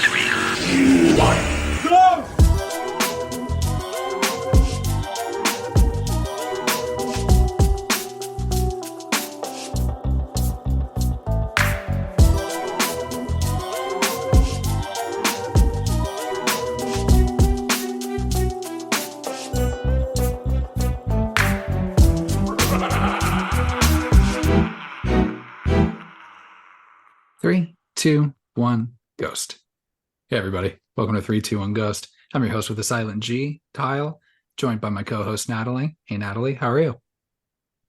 2, 1, go! Three, two, one, ghost. Hey, everybody. Welcome to 3, 2, 1, Ghost. I'm your host with a silent G, Kyle, joined by my co-host, Natalie. Hey, Natalie, how are you?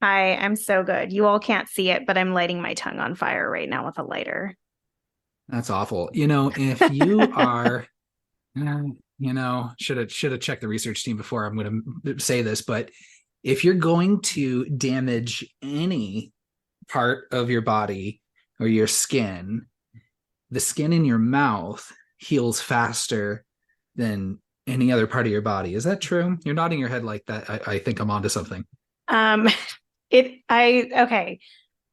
Hi, I'm so good. You all can't see it, but I'm lighting my tongue on fire right now with a lighter. That's awful. If you are, should have checked the research team before I'm going to say this, but if you're going to damage any part of your body or your skin, the skin in your mouth heals faster than any other part of your body. Is that true? You're nodding your head like that. I think I'm onto something. Okay.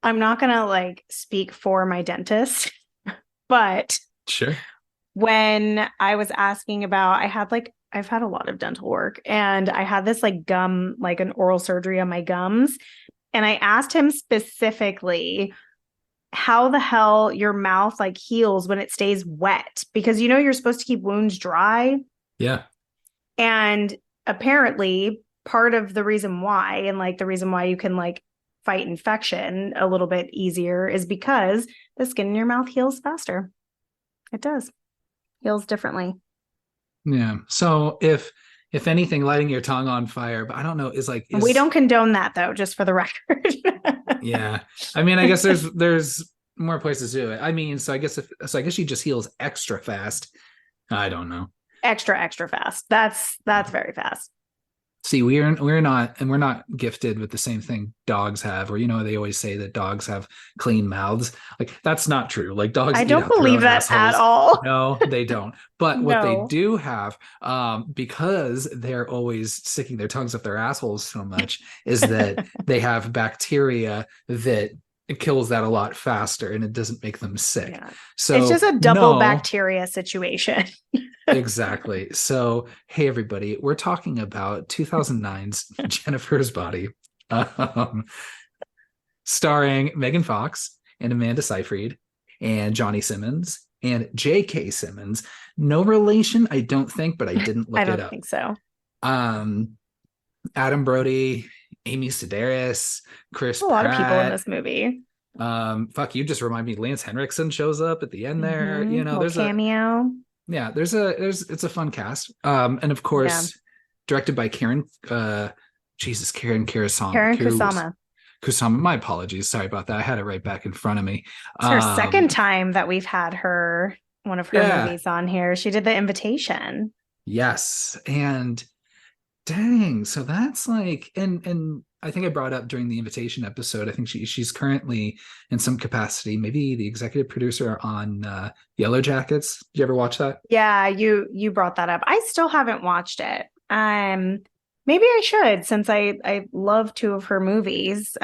I'm not gonna speak for my dentist, but Sure. when I was asking about, I've had a lot of dental work, and I had this gum, an oral surgery on my gums, and I asked him specifically how the hell your mouth heals when it stays wet, because you're supposed to keep wounds dry. Yeah. And apparently part of the reason why, and the reason why you can fight infection a little bit easier, is because the skin in your mouth heals faster. It does. Heals differently. Yeah. So if anything, lighting your tongue on fire, but I don't know, We don't condone that, though, just for the record. Yeah. I mean, I guess there's more places to do it. So I guess she just heals extra fast. I don't know. Extra fast. That's very fast. See, we're not gifted with the same thing dogs have, or they always say that dogs have clean mouths. That's not true. Dogs. I don't believe that at all. No, they don't. But No. what they do have, because they're always sticking their tongues up their assholes so much, is that they have bacteria that it kills that a lot faster, and it doesn't make them sick. Yeah. So it's just a double bacteria situation. Exactly. So, hey, everybody, we're talking about 2009's Jennifer's Body, starring Megan Fox and Amanda Seyfried and Johnny Simmons and J.K. Simmons. No relation, I don't think, but I didn't look it up. I don't think so. Adam Brody, Amy Sedaris, Chris Pratt. A lot of people in this movie. You just remind me, Lance Henriksen shows up at the end there. There's cameo. It's a fun cast. And of course, directed by Karyn Kusama. Karyn Kusama. Kusama. My apologies. Sorry about that. I had it right back in front of me. It's her second time that we've had one of her movies on here. She did The Invitation. Yes. And dang, so that's and I think I brought up during the Invitation episode, I think she's currently in some capacity, maybe the executive producer on Yellow Jackets. Did you ever watch that? Yeah, you brought that up. I still haven't watched it. Maybe I should, since I love two of her movies.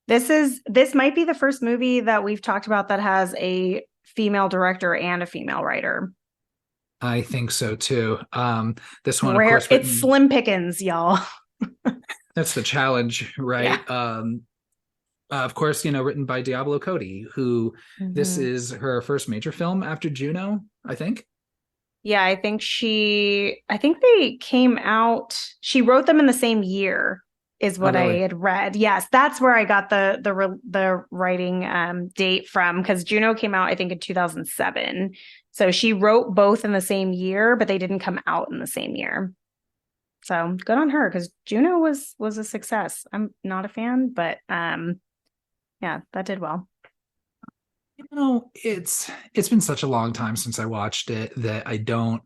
This might be the first movie that we've talked about that has a female director and a female writer. I think so too. This one, rare. Of course, it's slim pickings, y'all. That's the challenge, right? Yeah. Of course, written by Diablo Cody, who this is her first major film after Juno, I think. Yeah, I think they came out. She wrote them in the same year, is what I had read. Yes, that's where I got the writing date from, because Juno came out, I think, in 2007. So she wrote both in the same year, but they didn't come out in the same year. So good on her, because Juno was a success. I'm not a fan, but yeah, that did well. It's been such a long time since I watched it that I don't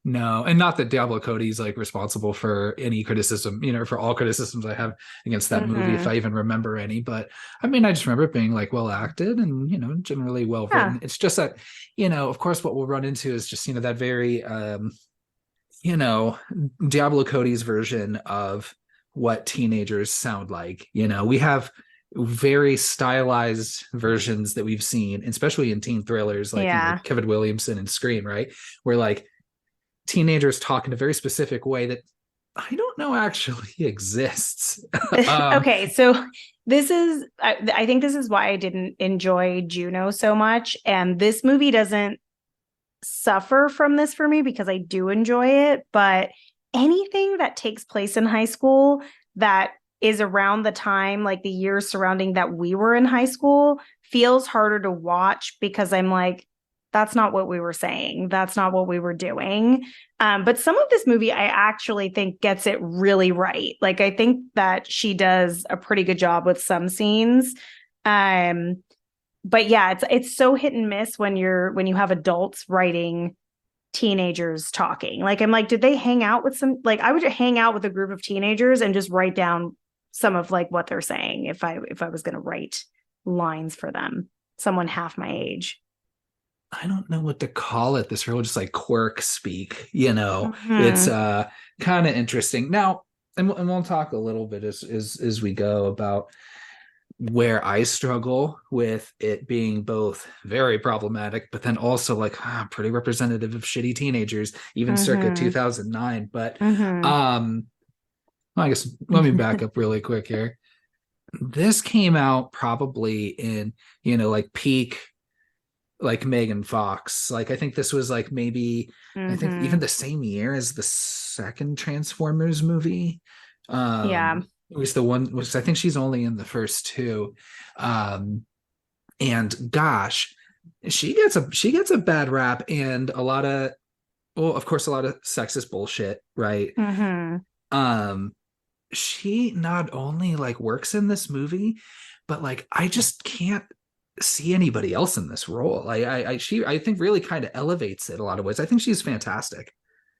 know, and not that Diablo Cody's responsible for any criticism, for all criticisms I have against that movie, if I even remember any. But I just remember it being well acted and generally well written. Yeah. It's just that of course what we'll run into is just that very Diablo Cody's version of what teenagers sound like. We have very stylized versions that we've seen, especially in teen thrillers like, you know, Yeah. like Kevin Williamson and Scream, right? Where like teenagers talk in a very specific way that I don't know actually exists. Okay, so this is I think this is why I didn't enjoy Juno so much, and this movie doesn't suffer from this for me because I do enjoy it, but anything that takes place in high school that is around the time, like the years surrounding that we were in high school, feels harder to watch because I'm like, that's not what we were saying. That's not what we were doing. But some of this movie, I actually think gets it really right. Like, I think that she does a pretty good job with some scenes. But yeah, it's so hit and miss when you have adults writing teenagers talking. Like, I'm like, did they hang out with some, like, I would hang out with a group of teenagers and just write down some of like what they're saying if I was going to write lines for them, someone half my age. I don't know what to call it. This real just like quirk speak, you know. It's Mm-hmm. kind of interesting. Now, and we'll talk a little bit as we go about where I struggle with it being both very problematic, but then also like pretty representative of shitty teenagers, even circa Mm-hmm. 2009. But Mm-hmm. um, well, I guess let me back up really quick here. This came out probably in, you know, like peak like Megan Fox. Like I think this was like maybe I think even Mm-hmm. the same year as the second Transformers movie. Yeah. It was the one which I think she's only in the first two. Um and gosh, she gets a bad rap and a lot of, well, of course a lot of sexist bullshit, right? Mm-hmm. Um she not only like works in this movie, but like I just can't see anybody else in this role. I think really kind of elevates it a lot of ways. I think she's fantastic.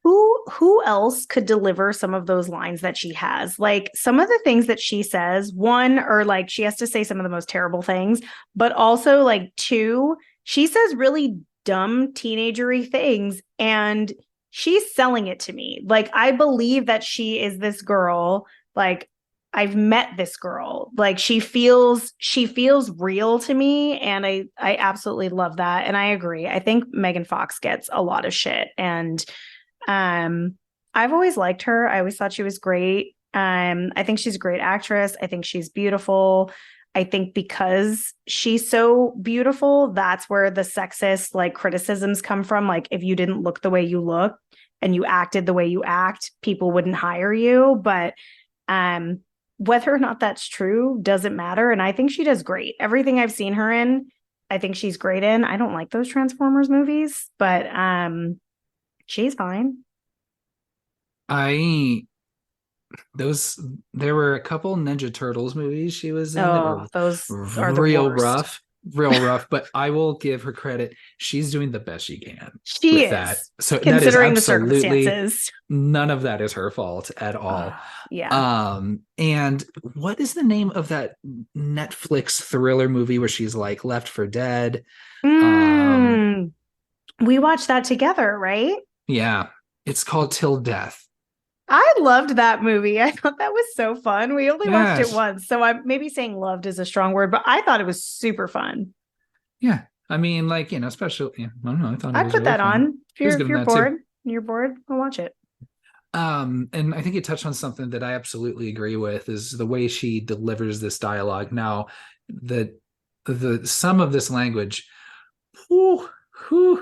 Who else could deliver some of those lines that she has? Like some of the things that she says, one, or like she has to say some of the most terrible things, but also like two, she says really dumb teenagery things and she's selling it to me. Like I believe that she is this girl, like I've met this girl. Like she feels real to me and I absolutely love that and I agree. I think Megan Fox gets a lot of shit and um, I've always liked her. I always thought she was great. I think she's a great actress. I think she's beautiful. I think because she's so beautiful, that's where the sexist like criticisms come from. Like if you didn't look the way you look and you acted the way you act, people wouldn't hire you. But um, whether or not that's true doesn't matter. And I think she does great. Everything I've seen her in, I think she's great in. I don't like those Transformers movies, but she's fine. I those There were a couple Ninja Turtles movies she was in that Oh, were those are the real worst. rough, real rough, but I will give her credit. She's doing the best she can She with that. is, So that is considering the absolutely circumstances. none of that is her fault at all. Yeah. And what is the name of that Netflix thriller movie where she's like left for dead? Um, Mm, we watched that together, right? yeah, it's called Till Death. I loved that movie. I thought that was so fun. We only watched it Yes. once, so I'm maybe saying loved is a strong word, but I thought it was super fun. Yeah. I mean, like, you know, especially, yeah, I don't know. I thought it I'd was put really that fun. on. If She was you're good if in you're that too. bored, you're bored, I'll watch it. And I think you touched on something that I absolutely agree with is the way she delivers this dialogue. Now, the some of this language, whew,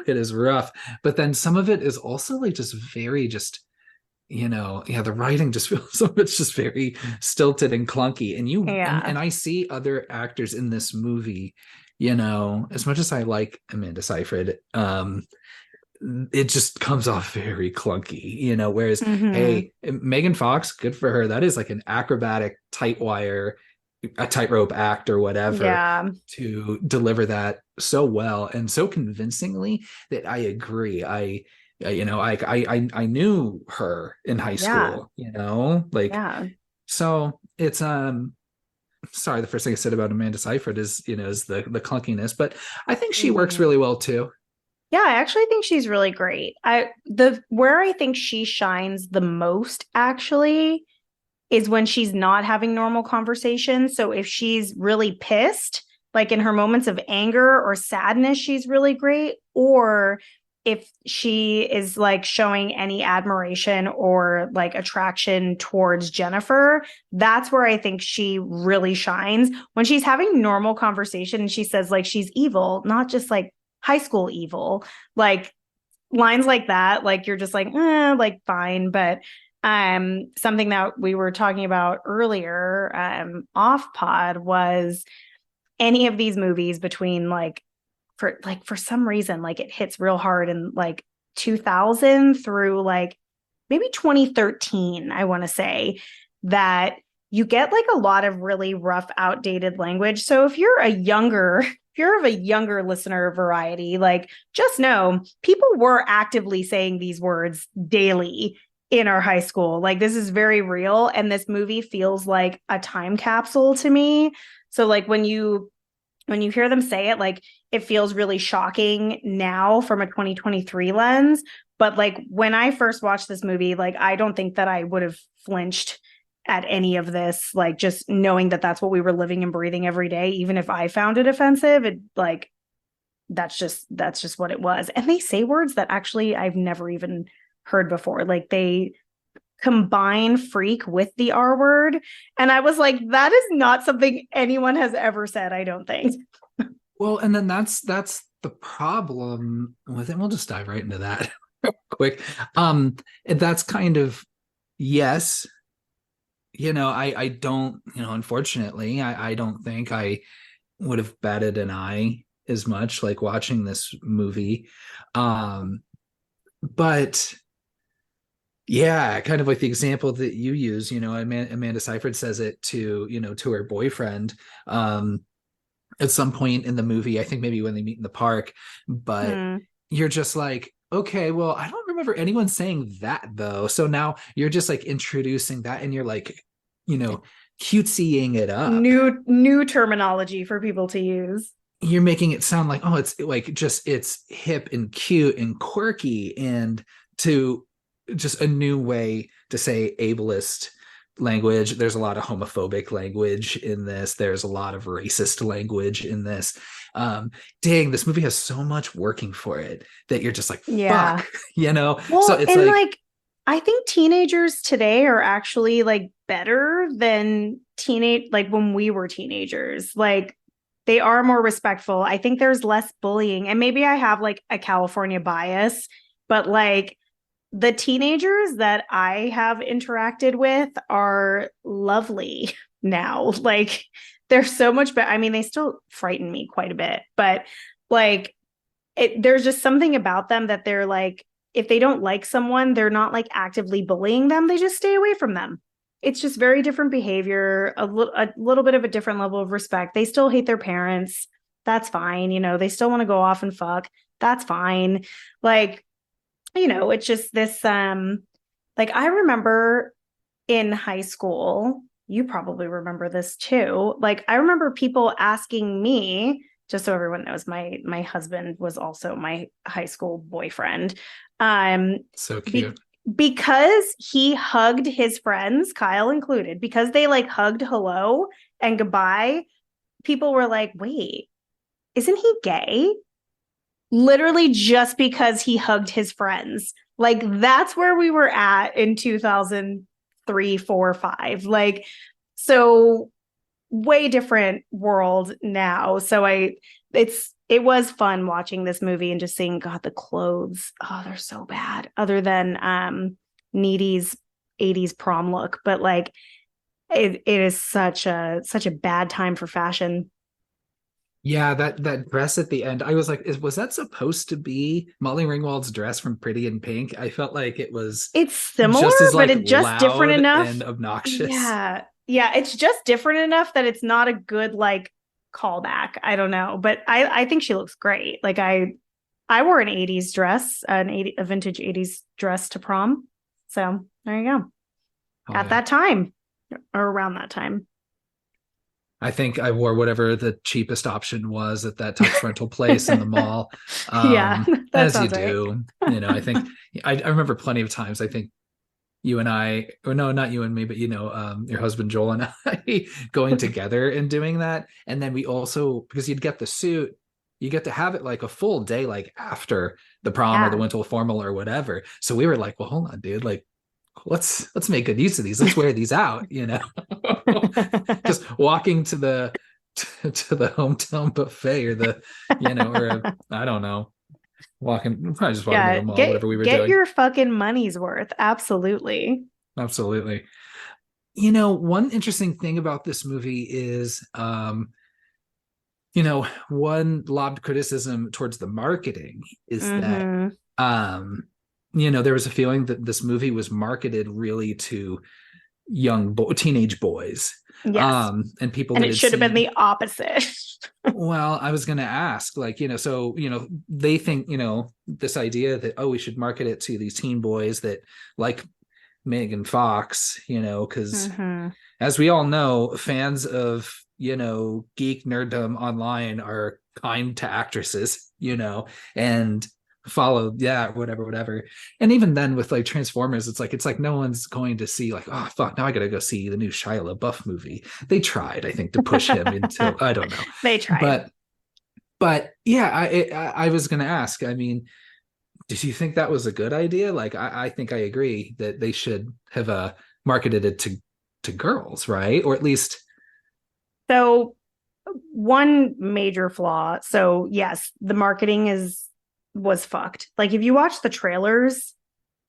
it is rough. But then some of it is also like just very just, you know, yeah, the writing just feels some of it's just very stilted and clunky. And Yeah. and I see other actors in this movie, you know, as much as I like Amanda Seyfried, it just comes off very clunky, you know. Whereas, Mm-hmm. hey, Megan Fox, good for her. That is like an acrobatic tight wire, a tightrope act or whatever Yeah. to deliver that so well and so convincingly that I agree. You know, I knew her in high Yeah. school, you know, like, Yeah. so it's, sorry, the first thing I said about Amanda Seyfried is, you know, is the clunkiness, but I think she works Mm-hmm. really well too. Yeah, I actually think she's really great. I the where I think she shines the most actually is when she's not having normal conversations. So if she's really pissed, like in her moments of anger or sadness, she's really great. Or if she is like showing any admiration or like attraction towards Jennifer, that's where I think she really shines. When she's having normal conversation and she says like she's evil, not just like high school evil, like lines like that, like you're just like fine. But something that we were talking about earlier off pod was any of these movies between for some reason like it hits real hard in like 2000 through like maybe 2013, I want to say, that you get like a lot of really rough outdated language. So if you're of a younger listener of Variety, like just know people were actively saying these words daily in our high school. Like this is very real, and this movie feels like a time capsule to me. So like when you hear them say it, like it feels really shocking now from a 2023 lens. But like when I first watched this movie, like I don't think that I would have flinched at any of this, like just knowing that that's what we were living and breathing every day. Even if I found it offensive, it like that's just what it was. And they say words that actually I've never even heard before. Like they combine freak with the R word. And I was like, that is not something anyone has ever said, I don't think. Well, and then that's the problem with it. We'll just dive right into that real quick. That's kind of, yes, I don't, unfortunately, I don't think I would have batted an eye as much like watching this movie. But yeah, kind of like the example that you use, Amanda Seyfried says it to her boyfriend at some point in the movie, I think maybe when they meet in the park, but you're just like, okay, well, I don't remember anyone saying that though. So now you're just like introducing that and you're like, cutesying it up. New terminology for people to use. You're making it sound like, oh, it's like just it's hip and cute and quirky and to just a new way to say ableist language. There's a lot of homophobic language in this. There's a lot of racist language in this. Dang, this movie has so much working for it that you're just like, yeah. fuck, Well, so it's like I think teenagers today are actually like better than like when we were teenagers. Like they are more respectful. I think there's less bullying, and maybe I have like a California bias, but like the teenagers that I have interacted with are lovely now. Like they're so much better. I mean, they still frighten me quite a bit, but like there's just something about them that they're like, if they don't like someone, they're not like actively bullying them. They just stay away from them. It's just very different behavior, a little bit of a different level of respect. They still hate their parents. That's fine. They still want to go off and fuck. That's fine. Like, it's just this, like I remember in high school, you probably remember this too. Like I remember people asking me, just so everyone knows, my husband was also my high school boyfriend. So cute. Because he hugged his friends, Kyle included, because they like hugged hello and goodbye, people were like, wait, isn't he gay? Literally just because he hugged his friends. Like that's where we were at in 2003, 4, 5. Like, so way different world now. So it was fun watching this movie and just seeing, God, the clothes. Oh, they're so bad. Other than Needy's 80s prom look. But like it is such a bad time for fashion. Yeah, that dress at the end, I was like, was that supposed to be Molly Ringwald's dress from Pretty in Pink? I felt like it's similar, just as like but it's just different enough and obnoxious. Yeah, it's just different enough that it's not a good like callback. I don't know, but I think she looks great. Like I wore an 80s dress, a vintage 80s dress to prom. So there you go. At that time or around that time. I think I wore whatever the cheapest option was at that tux rental place in the mall. Yeah, as you do. I think I remember plenty of times. I think you and I, or no, not you and me, but your husband Joel and I going together and doing that. And then we also, because you'd get the suit, you get to have it like a full day, like after the prom or the Yeah. winter formal or whatever. So we were like, well, hold on, dude, like let's make good use of these. Let's wear these out, just walking to the hometown buffet or I don't know, probably just walking to Yeah, the mall, whatever we were get doing. your fucking money's worth. Absolutely. Absolutely. One interesting thing about this movie is, one lobbed criticism towards the marketing is that, Mm-hmm. there was a feeling that this movie was marketed really to teenage boys, Yes. and people And that it had should have been seen. the opposite. Well, I was going to ask, like, so, they think, this idea that, oh, we should market it to these teen boys that like Megan Fox, because Mm-hmm. as we all know, fans of, geek nerddom online are kind to actresses, and follow, yeah, whatever. And even then with like Transformers, it's like no one's going to see like, oh fuck, now I gotta go see the new Shia LaBeouf movie. They tried, I think, to push him into, I don't know. They tried. But yeah, I was gonna ask, I mean, did you think that was a good idea? Like, I think I agree that they should have marketed it to girls, right? Or at least. So one major flaw. So yes, the marketing was fucked. Like if you watch the trailers,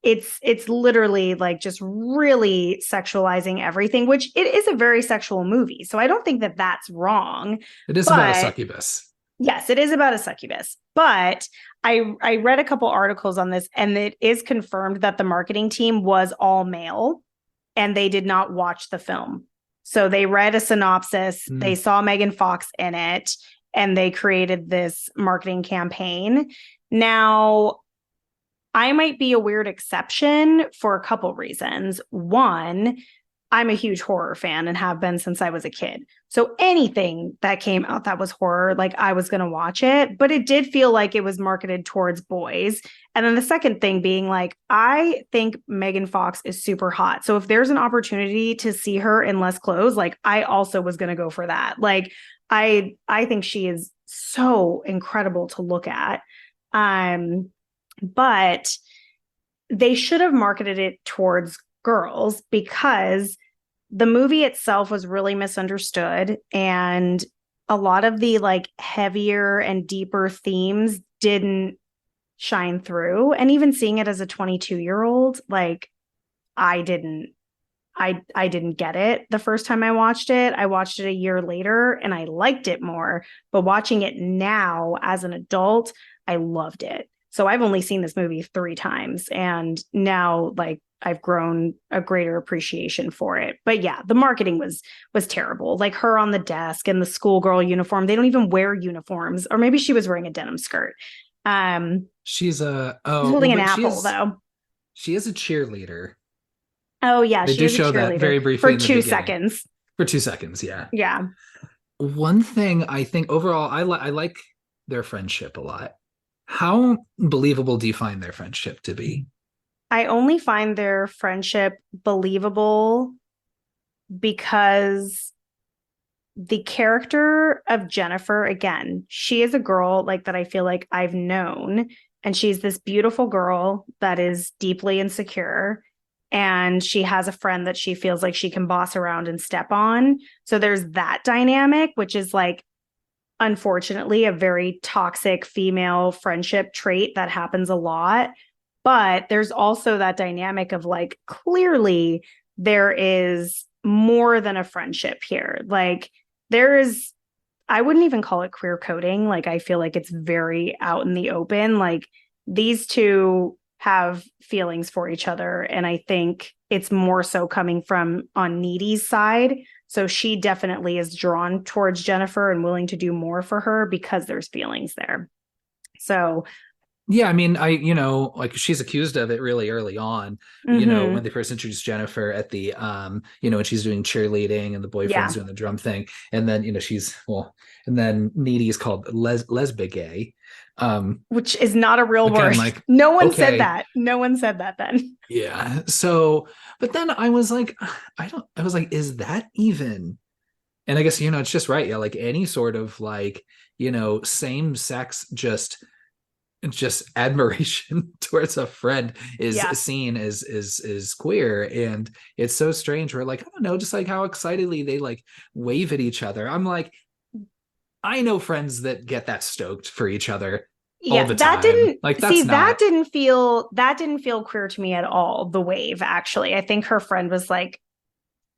it's literally like just really sexualizing everything, which it is a very sexual movie. So I don't think that that's wrong. It is about a But succubus. yes, it is about a succubus. But I read a couple articles on this, and it is confirmed that the marketing team was all male and they did not watch the film. So they read a synopsis, they saw Megan Fox in it, and they created this marketing campaign. Now, I might be a weird exception for a couple reasons. One, I'm a huge horror fan and have been since I was a kid. So anything that came out that was horror, like I was going to watch it, but it did feel like it was marketed towards boys. And then the second thing being like, I think Megan Fox is super hot. So if there's an opportunity to see her in less clothes, like I also was going to go for that. Like I think she is so incredible to look at. But they should have marketed it towards girls because the movie itself was really misunderstood, and a lot of the like heavier and deeper themes didn't shine through. And even seeing it as a 22-year-old, like I didn't I didn't get it the first time I watched it. I watched it a year later and I liked it more, but watching it now as an adult, I loved it. So I've only seen this movie 3 times, and now like I've grown a greater appreciation for it. But yeah, the marketing was terrible. Like her on the desk and the schoolgirl uniform. They don't even wear uniforms, or maybe she was wearing a denim skirt. She's She's holding an apple though. She is a cheerleader. Oh yeah, They she do is a show that cheerleader very briefly for in the 2 beginning. seconds. For 2 seconds, yeah. Yeah. One thing I think overall, I like their friendship a lot. How believable do you find their friendship to be? I only find their friendship believable because the character of Jennifer, again, she is a girl like that I feel like I've known, and she's this beautiful girl that is deeply insecure, and she has a friend that she feels like she can boss around and step on. So there's that dynamic, which is like, unfortunately, a very toxic female friendship trait that happens a lot. But there's also that dynamic of like, clearly there is more than a friendship here. Like there is, I wouldn't even call it queer coding. Like I feel like it's very out in the open. Like these two have feelings for each other. And I think it's more so coming from on Needy's side. So she definitely is drawn towards Jennifer and willing to do more for her because there's feelings there. So Yeah, I mean, like she's accused of it really early on, when Mm-hmm. they first introduced Jennifer at the when she's doing cheerleading and the boyfriend's Yeah. doing the drum thing. And then, and then Needy is called lesbian gay. Which is not a real Again, word. like, No one said okay, that. No one said that then. yeah. So, but then I was like, I was like, is that even? And I guess, it's just right. Yeah, like any sort of like, same sex just admiration towards a friend is Yeah. seen as queer. And it's so strange. We're like, I don't know, just like how excitedly they like wave at each other. I'm like, I know friends that get that stoked for each other all Yeah, the time. Like that's not. that didn't feel queer to me at all, the wave, actually. I think her friend was like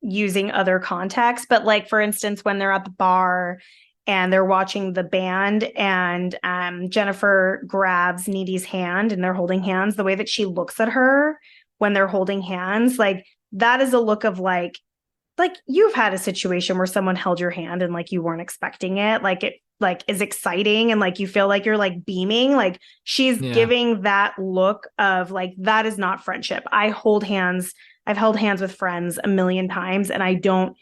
using other context, but like for instance, when they're at the bar and they're watching the band and Jennifer grabs Needy's hand and they're holding hands, the way that she looks at her when they're holding hands, like that is a look of like you've had a situation where someone held your hand and like you weren't expecting it, like it like is exciting and like you feel like you're like beaming, like she's Yeah. giving that look of like that is not friendship. I've held hands with friends a million times and I don't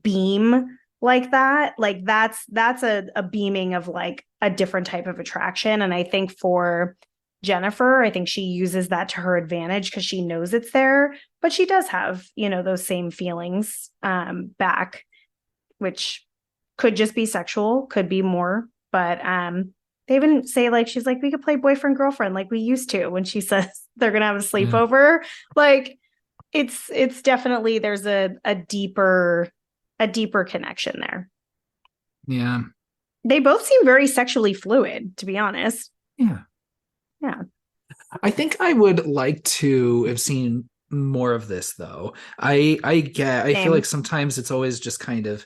beam like that. Like that's a beaming of like a different type of attraction. And I think for Jennifer, I think she uses that to her advantage because she knows it's there, but she does have, those same feelings back, which could just be sexual, could be more, but they even say like she's like, we could play boyfriend girlfriend like we used to when she says they're gonna have a Yeah. sleepover. Like it's definitely there's a deeper connection there. Yeah. They both seem very sexually fluid, to be honest. Yeah. Yeah. I think I would like to have seen more of this though. I feel like Same. sometimes it's always just kind of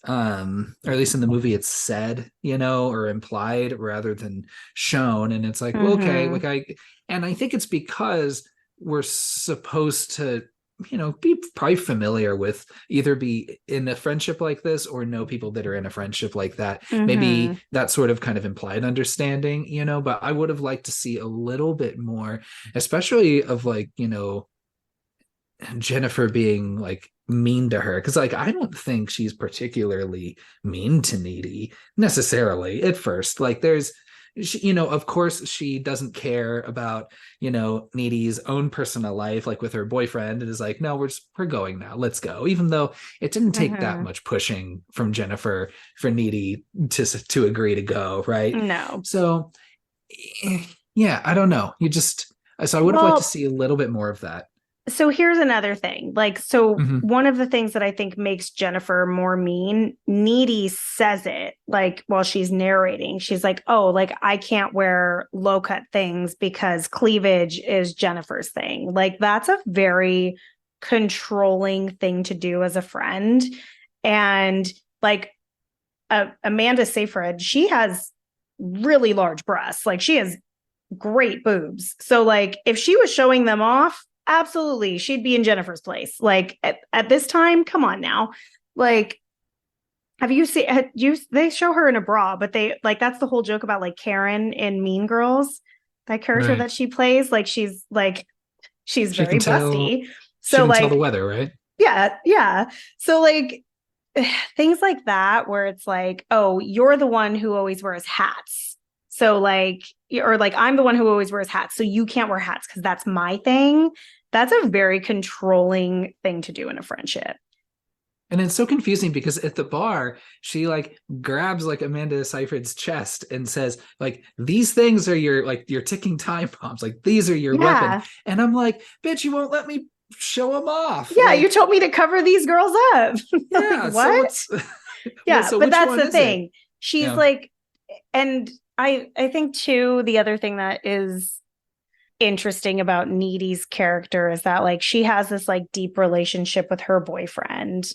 or at least in the movie it's said, or implied rather than shown. And it's like, well, okay, Mm-hmm. like I think it's because we're supposed to, be probably familiar with either be in a friendship like this or know people that are in a friendship like that. Mm-hmm. Maybe that sort of kind of implied understanding, but I would have liked to see a little bit more, especially of like, Jennifer being like mean to her, because like I don't think she's particularly mean to Needy necessarily at first. Like there's of course she doesn't care about Needy's own personal life, like with her boyfriend, and is like, no, we're going now, let's go, even though it didn't take that Mm-hmm. much pushing from Jennifer for Needy to agree to go, right? No. So yeah, I don't know, so I would have liked to Well, see a little bit more of that. so here's another thing. Like, so Hmm. one of the things that I think makes Jennifer more mean, Needy says it like while she's narrating. She's like, oh, like I can't wear low cut things because cleavage is Jennifer's thing. Like, that's a very controlling thing to do as a friend. And like Amanda Seyfried, she has really large breasts. Like, she has great boobs. So like if she was showing them off, absolutely she'd be in Jennifer's place. Like at this time, come on now. Like have you seen they show her in a bra, but they like that's the whole joke about like Karen in Mean Girls. That character Right. that she plays, like she's She can very tell busty. she So can tell the like weather, right? yeah, yeah. So like things like that where it's like, oh, you're the one who always wears hats. So like or like I'm the one who always wears hats. So you can't wear hats because that's my thing. That's a very controlling thing to do in a friendship. And it's so confusing because at the bar, she like grabs like Amanda Seyfried's chest and says, like, these things are your ticking time bombs. Like these are your weapon. Yeah. And I'm like, bitch, you won't let me show them off. Yeah, you Like, told me to cover these girls up. Like, yeah. So what? what's Yeah, so but which that's one the is it? thing. She's Yeah. like, and I think too, the other thing that is interesting about Needy's character is that like she has this like deep relationship with her boyfriend.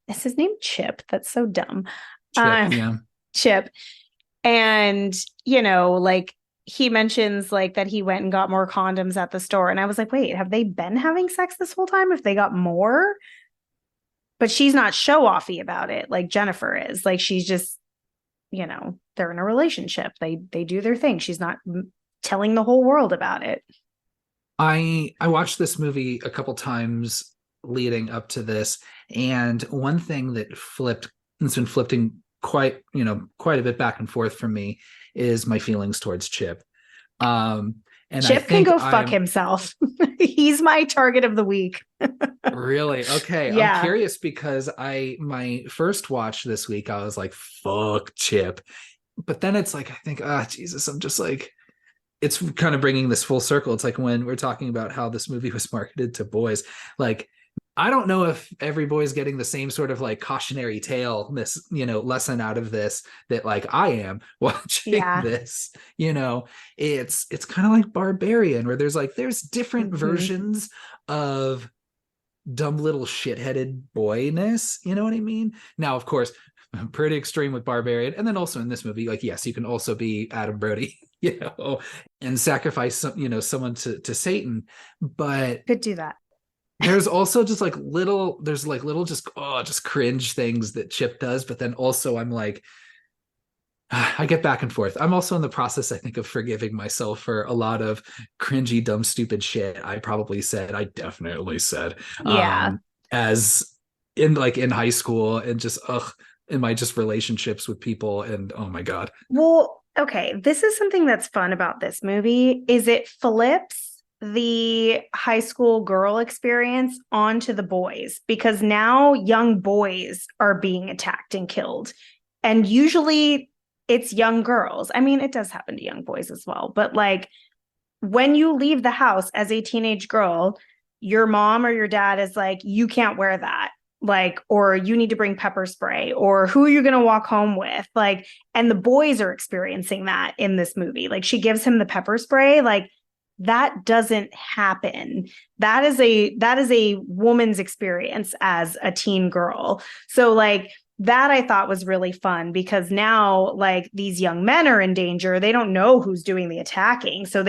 Is his name Chip? That's so dumb. Chip. Um, Yeah. Chip. And, like he mentions like that he went and got more condoms at the store. And I was like, wait, have they been having sex this whole time? If they got more? But she's not show offy about it like Jennifer is. Like she's just, they're in a relationship. They do their thing. She's not telling the whole world about it. I watched this movie a couple times leading up to this, and one thing that it's been flipping quite a bit back and forth for me is my feelings towards Chip. And I Chip can think go fuck I'm himself. He's my target of the week. really okay. I'm Yeah. curious because my first watch this week, I was like, fuck Chip. But then it's like, I think, Jesus, I'm just like, it's kind of bringing this full circle. It's like when we're talking about how this movie was marketed to boys, like, I don't know if every boy is getting the same sort of like cautionary tale, this, lesson out of this that like I am watching Yeah. this, it's kind of like Barbarian, where there's different versions of dumb little shit-headed boyness, you know what I mean? Now, of course, pretty extreme with Barbarian, and then also in this movie, like, yes, you can also be Adam Brody, and sacrifice someone to Satan, but could do that. there's also just like little just cringe things that Chip does, but then also I'm like, I get back and forth. I'm also in the process, I think, of forgiving myself for a lot of cringy, dumb, stupid shit I definitely said, Yeah. as in high school, and just in my just relationships with people, and oh my God. Well, okay, this is something that's fun about this movie is it flips the high school girl experience onto the boys, because now young boys are being attacked and killed. And usually it's young girls. I mean, it does happen to young boys as well, but like when you leave the house as a teenage girl, your mom or your dad is like, you can't wear that. Like, or you need to bring pepper spray, or who are you going to walk home with? Like, and the boys are experiencing that in this movie. Like, she gives him the pepper spray. Like, that doesn't happen. That is a woman's experience as a teen girl. So like that I thought was really fun, because now like these young men are in danger. They don't know who's doing the attacking. So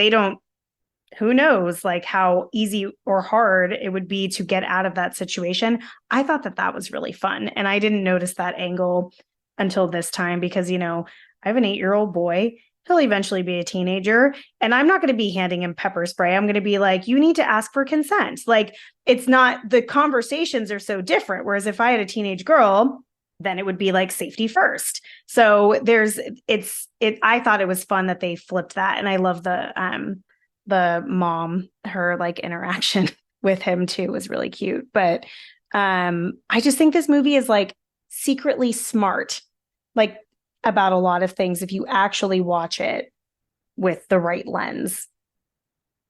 who knows like how easy or hard it would be to get out of that situation. I thought that was really fun. And I didn't notice that angle until this time, because, I have an 8-year-old boy. He'll eventually be a teenager, and I'm not going to be handing him pepper spray. I'm going to be like, you need to ask for consent. Like, it's not, the conversations are so different. Whereas if I had a teenage girl, then it would be like safety first. So I thought it was fun that they flipped that. And I love the mom, her like interaction with him too was really cute. But I just think this movie is like secretly smart, like about a lot of things, if you actually watch it with the right lens,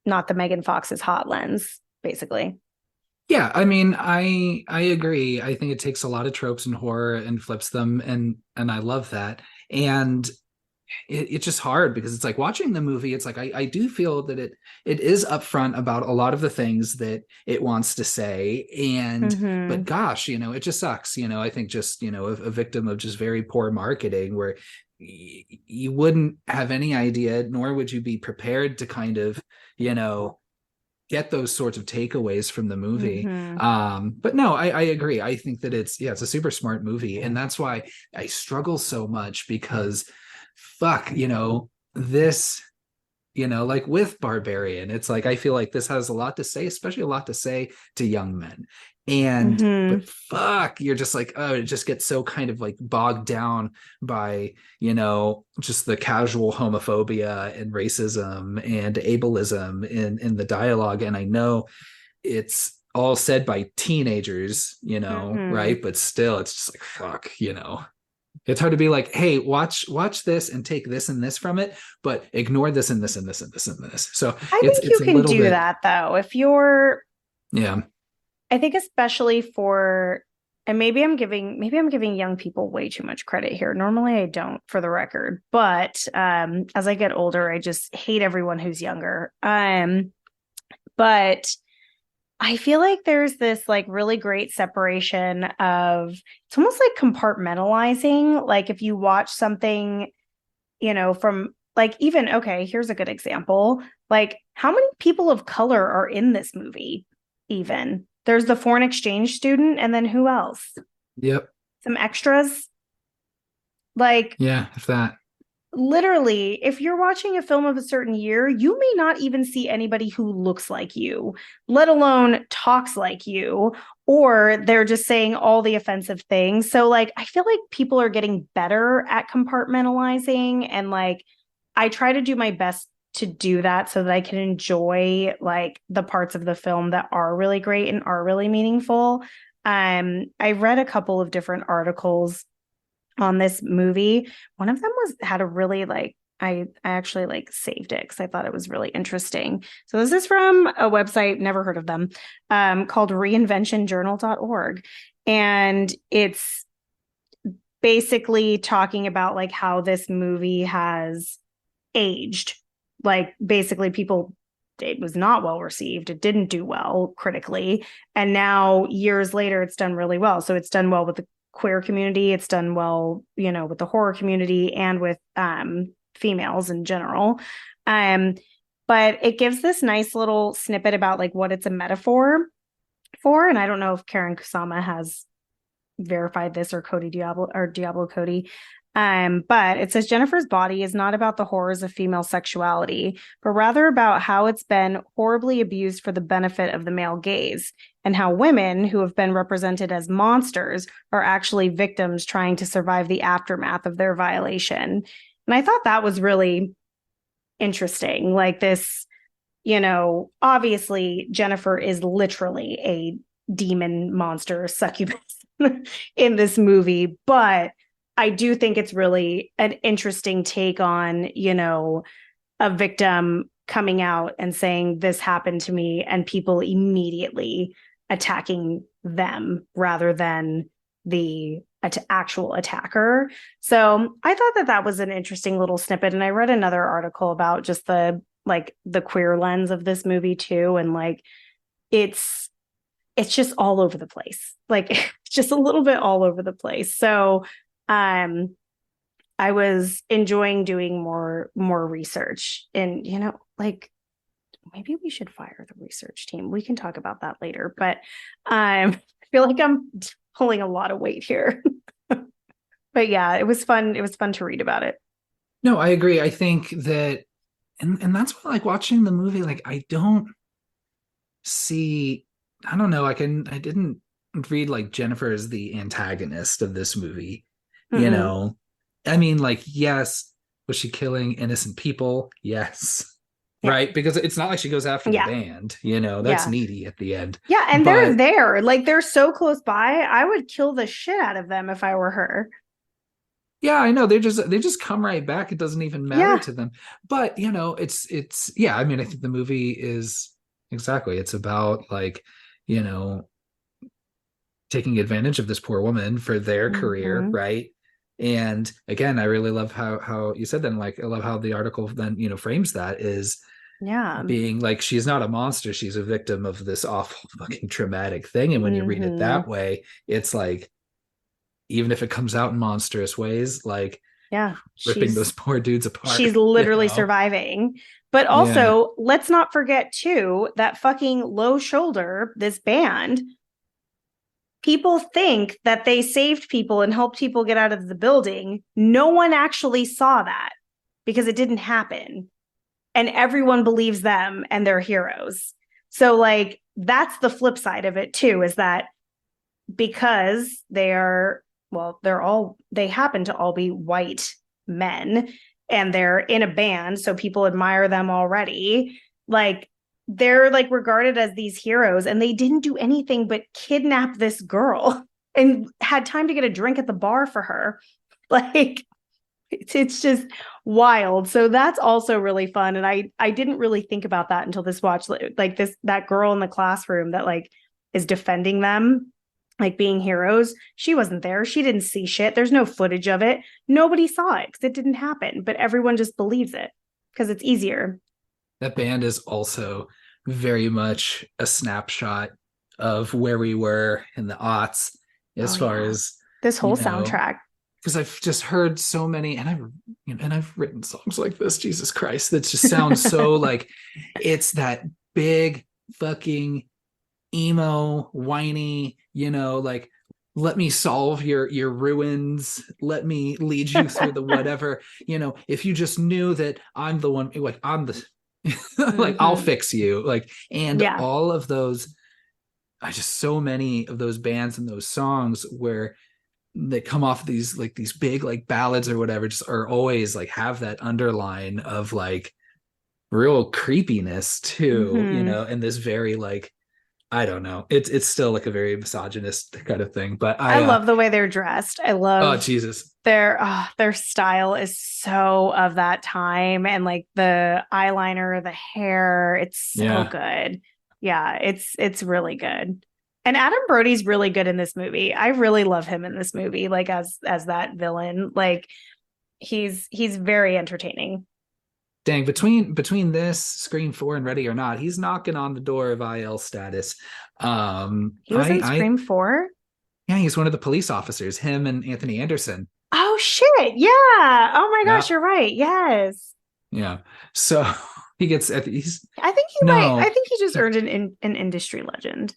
not the Megan Fox's hot lens, basically. Yeah, I mean, I agree. I think it takes a lot of tropes in horror and flips them, and I love that. And it's just hard because it's like watching the movie, it's like I do feel that it is upfront about a lot of the things that it wants to say, and but gosh, it just sucks. I think just a victim of just very poor marketing, where you wouldn't have any idea, nor would you be prepared to kind of get those sorts of takeaways from the movie. But no, I agree. I think that it's a super smart movie, and that's why I struggle so much, because fuck, this, like with Barbarian, it's like I feel like this has a lot to say, especially a lot to say to young men. And but fuck, you're just like, oh, it just gets so kind of like bogged down by just the casual homophobia and racism and ableism in the dialogue. And I know it's all said by teenagers, right? But still, it's just like, fuck, it's hard to be like, hey, watch this and take this and this from it, but ignore this and this and this and this and this. So I think you can do that though. If you're, I think especially for, and maybe I'm giving young people way too much credit here. Normally I don't, for the record, but as I get older, I just hate everyone who's younger. But I feel like there's this like really great separation of, it's almost like compartmentalizing. Like if you watch something, from like even, okay, here's a good example. Like how many people of color are in this movie? Even there's the foreign exchange student, and then who else? Yep. Some extras. Like, yeah, if that. literally, if you're watching a film of a certain year, you may not even see anybody who looks like you, let alone talks like you, or they're just saying all the offensive things. So, like, I feel like people are getting better at compartmentalizing, and like, I try to do my best to do that so that I can enjoy like the parts of the film that are really great and are really meaningful. I read a couple of different articles on this movie. One of them had a really like, I actually like saved it because I thought it was really interesting. So this is from a website, never heard of them, called reinventionjournal.org. And it's basically talking about like how this movie has aged. Like basically people, it was not well received. It didn't do well critically. And now years later, it's done really well. So it's done well with the queer community. It's done well, you know, with the horror community and with females in general. But it gives this nice little snippet about like what it's a metaphor for. And I don't know if Karyn Kusama has verified this, or Cody Diablo, or Diablo Cody. But it says Jennifer's body is not about the horrors of female sexuality, but rather about how it's been horribly abused for the benefit of the male gaze, and how women who have been represented as monsters are actually victims trying to survive the aftermath of their violation. And I thought that was really interesting. Like this, you know, obviously Jennifer is literally a demon monster succubus in this movie, but I do think it's really an interesting take on, you know, a victim coming out and saying this happened to me, and people immediately attacking them rather than the actual attacker. So I thought that that was an interesting little snippet. And I read another article about just the like the queer lens of this movie too. And like it's just all over the place. Like just a little bit all over the place. So I was enjoying doing more research, and you know, like maybe we should fire the research team. We can talk about that later, but I feel like I'm pulling a lot of weight here. But yeah, it was fun. It was fun to read about it. No, I agree. I think that, and that's why, like, watching the movie, like, I don't see, I don't know, like, I didn't read like Jennifer as the antagonist of this movie. You know, I mean, like, yes, was she killing innocent people? Yes. Yeah. Right. Because it's not like she goes after the band, you know, that's needy at the end. Yeah. And they're there, like, they're so close by. I would kill the shit out of them if I were her. Yeah, I know. They just come right back. It doesn't even matter to them. But, you know, it's yeah, I mean, I think the movie is exactly, it's about like, you know, taking advantage of this poor woman for their career, right? And again, I really love how you said that. And like, I love how the article then, you know, frames that is being like, she's not a monster, she's a victim of this awful fucking traumatic thing. And when you read it that way, it's like, even if it comes out in monstrous ways, like ripping those poor dudes apart, she's literally surviving. But also, let's not forget too that fucking Low Shoulder, this band, people think that they saved people and helped people get out of the building. No one actually saw that because it didn't happen. And everyone believes them and they're heroes. So like, that's the flip side of it too, is that because they happen to all be white men and they're in a band, so people admire them already. Like, they're like regarded as these heroes, and they didn't do anything but kidnap this girl and had time to get a drink at the bar for her. Like, it's just wild. So that's also really fun. And I didn't really think about that until this watch. Like that girl in the classroom that like is defending them, like being heroes. She wasn't there. She didn't see shit. There's no footage of it. Nobody saw it because it didn't happen, but everyone just believes it because it's easier. That band is also very much a snapshot of where we were in the aughts as far as this whole soundtrack. Because I've just heard so many, and I've written songs like this, Jesus Christ, that just sounds so like it's that big fucking emo, whiny, you know, like let me solve your ruins, let me lead you through the whatever, if you just knew that I'm the one, like I'm the like I'll Mm-hmm. fix you, like, and Yeah. all of those, I just, so many of those bands and those songs where they come off these like these big like ballads or whatever, just are always like have that underline of like real creepiness too, Mm-hmm. and this very like, I don't know, it's still like a very misogynist kind of thing, but I I love the way they're dressed. I oh love Jesus. their style is so of that time, and like the eyeliner, the hair, it's so Yeah. good. Yeah, it's really good. And Adam Brody's really good in this movie. I really love him in this movie, like as that villain. Like he's very entertaining. Dang, between this, Scream 4, and Ready or Not, he's knocking on the door of IL status. He was in I Scream 4. Yeah, he's one of the police officers, him and Anthony Anderson. Oh shit. Yeah. Oh my gosh, Yeah. you're right. Yes. Yeah. So he's I no, think he just earned an industry legend.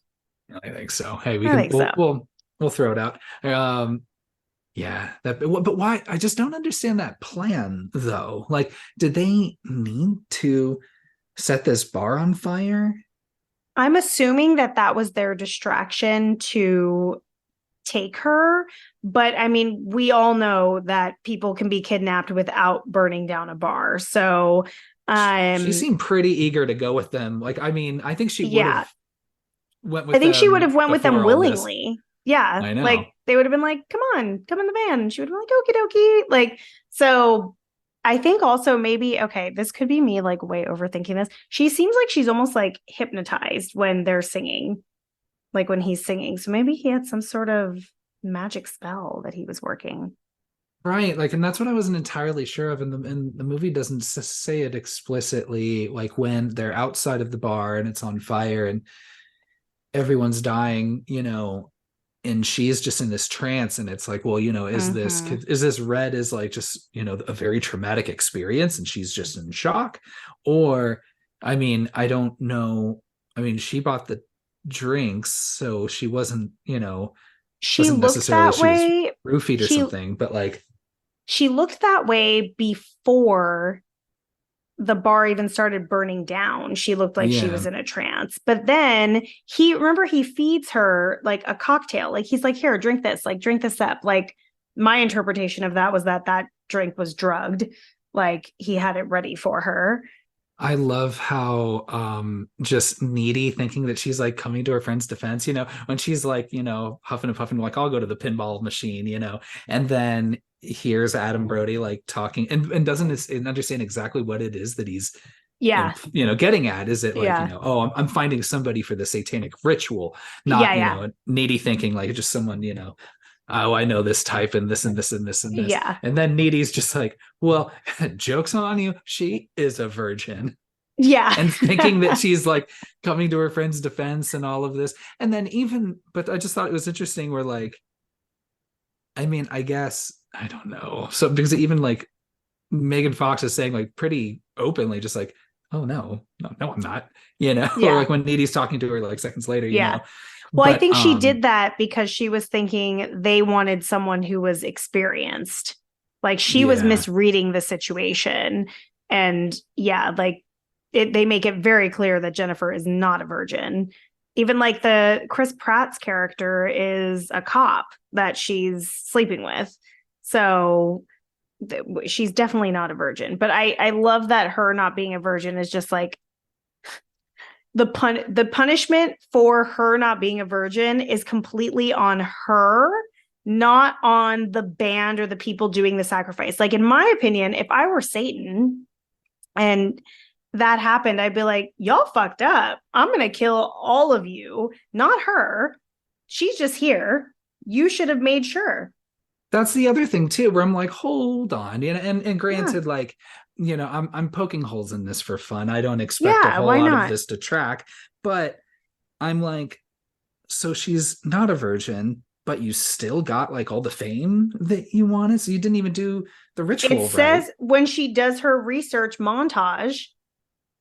I think so. Hey, we I can think so. we'll throw it out. Yeah, but why? I just don't understand that plan though. Like, did they need to set this bar on fire? I'm assuming that that was their distraction to take her. But I mean, we all know that people can be kidnapped without burning down a bar. So, She seemed pretty eager to go with them. Like, I mean, I think she would yeah, have went I with think she would them have went with them before all this. willingly. Yeah, I like know. they would have been like, "Come on, come in the van," and she would have been like, "Okie dokie." Like, so I think also maybe okay, this could be me like way overthinking this. She seems like she's almost like hypnotized when they're singing, like when he's singing. So maybe he had some sort of magic spell that he was working. Right, like, and that's what I wasn't entirely sure of. And the movie doesn't say it explicitly, like when they're outside of the bar and it's on fire and everyone's dying, and she's just in this trance, and it's like, well, Mm-hmm. is this read as like just, a very traumatic experience and she's just in shock? Or, I mean, I don't know. I mean, she bought the drinks, so she wasn't, She wasn't looked necessarily, that she was way. roofied or She something, but like, she looked that way before the bar even started burning down. She looked like she was yeah. in a trance. But then he feeds her like a cocktail. Like he's like, here, drink this, like drink this up. Like my interpretation of that was that that drink was drugged. Like he had it ready for her. I love how just needy, thinking that she's like coming to her friend's defense, when she's like, huffing and puffing, like, I'll go to the pinball machine, and then here's Adam Brody like talking and doesn't understand exactly what it is that he's Yeah. getting at. Is it like, Yeah. oh, I'm finding somebody for the satanic ritual, Yeah. not, Yeah. needy thinking like just someone, oh, I know this type and this and this and this and this. Yeah. And then Needy's just like, well, joke's on you. She is a virgin. Yeah. And thinking that she's like coming to her friend's defense and all of this. And then but I just thought it was interesting where like, I mean, I guess, I don't know. So because even like Megan Fox is saying like pretty openly, just like, oh no, I'm not, or Yeah. like when Needy's talking to her like seconds later, Yeah. Well, I but think she did that because she was thinking they wanted someone who was experienced. Like she was yeah. misreading the situation. And yeah, like they make it very clear that Jennifer is not a virgin. Even like the Chris Pratt's character is a cop that she's sleeping with. So she's definitely not a virgin. But I love that her not being a virgin is just like the punishment for her not being a virgin is completely on her, not on the band or the people doing the sacrifice. Like in my opinion, if I were Satan and that happened, I'd be like, y'all fucked up. I'm gonna kill all of you, not her. She's just here. You should have made sure. That's the other thing too, where I'm like, hold on, and Yeah. granted, like, I'm poking holes in this for fun. I don't expect a Yeah, whole why lot of not? this to track, but I'm like, so she's not a virgin, but you still got like all the fame that you wanted. So you didn't even do the It ritual right. says when she does her research montage,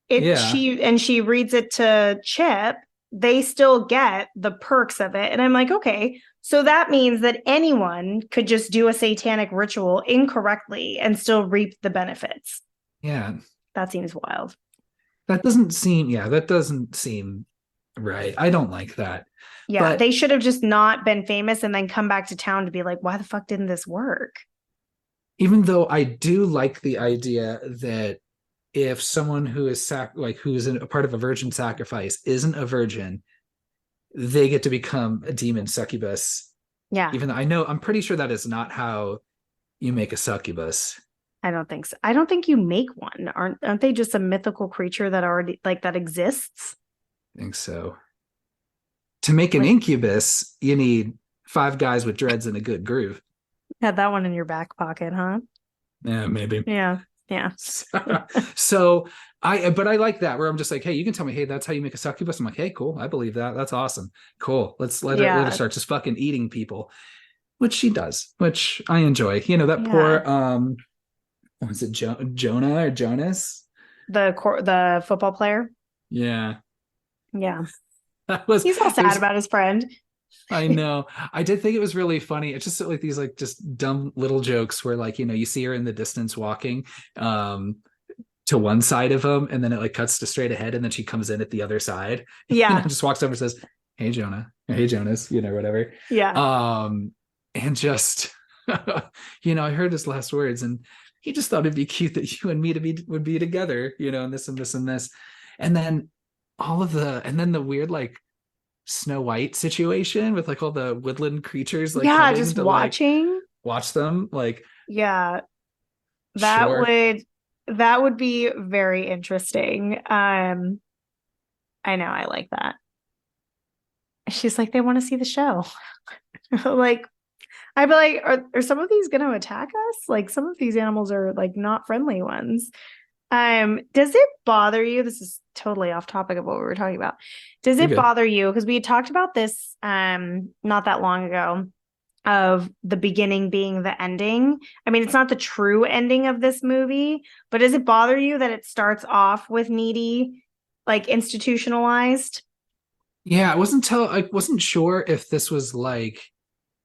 Yeah. she reads it to Chip. they still get the perks of it. And I'm like, okay, so that means that anyone could just do a satanic ritual incorrectly and still reap the benefits. Yeah. That seems wild. That doesn't seem right. I don't like that. Yeah, But they should have just not been famous and then come back to town to be like, why the fuck didn't this work? even though I do like the idea that if someone who is who is a part of a virgin sacrifice isn't a virgin, they get to become a demon succubus. Yeah. Even though I'm pretty sure that is not how you make a succubus. I don't think so. I don't think you make one. Aren't they just a mythical creature that already like that exists? I think so. To make an incubus, you need 5 guys with dreads and a good groove. Had that one in your back pocket, huh? Yeah, maybe. Yeah. Yeah. So I like that where I'm just like, hey, you can tell me, hey, that's how you make a succubus. I'm like, hey, cool. I believe that. That's awesome. Cool. Let's let her start just fucking eating people, which she does, which I enjoy. That poor what was it, Jonah or Jonas? The football player. Yeah. Yeah. He's all sad about his friend. I know. I did think it was really funny. It's just like these like just dumb little jokes where like, you see her in the distance walking to one side of him, and then it like cuts to straight ahead, and then she comes in at the other side. Yeah. Just walks over and says, hey Jonah, or, hey Jonas, whatever. Yeah. And just I heard his last words, and he just thought it'd be cute that you and me would be together, and this and this and this. And then and then the weird like Snow White situation with like all the woodland creatures like just to, watching like, watch them like that would be very interesting. I know, I like that. She's like, they want to see the show. Like I'd be like, are some of these gonna attack us? Like some of these animals are like not friendly ones. Does it bother you? This is totally off topic of what we were talking about. Does it bother you? Because we had talked about this not that long ago, of the beginning being the ending. I mean, it's not the true ending of this movie, but does it bother you that it starts off with Needy like institutionalized? Yeah, I wasn't sure if this was like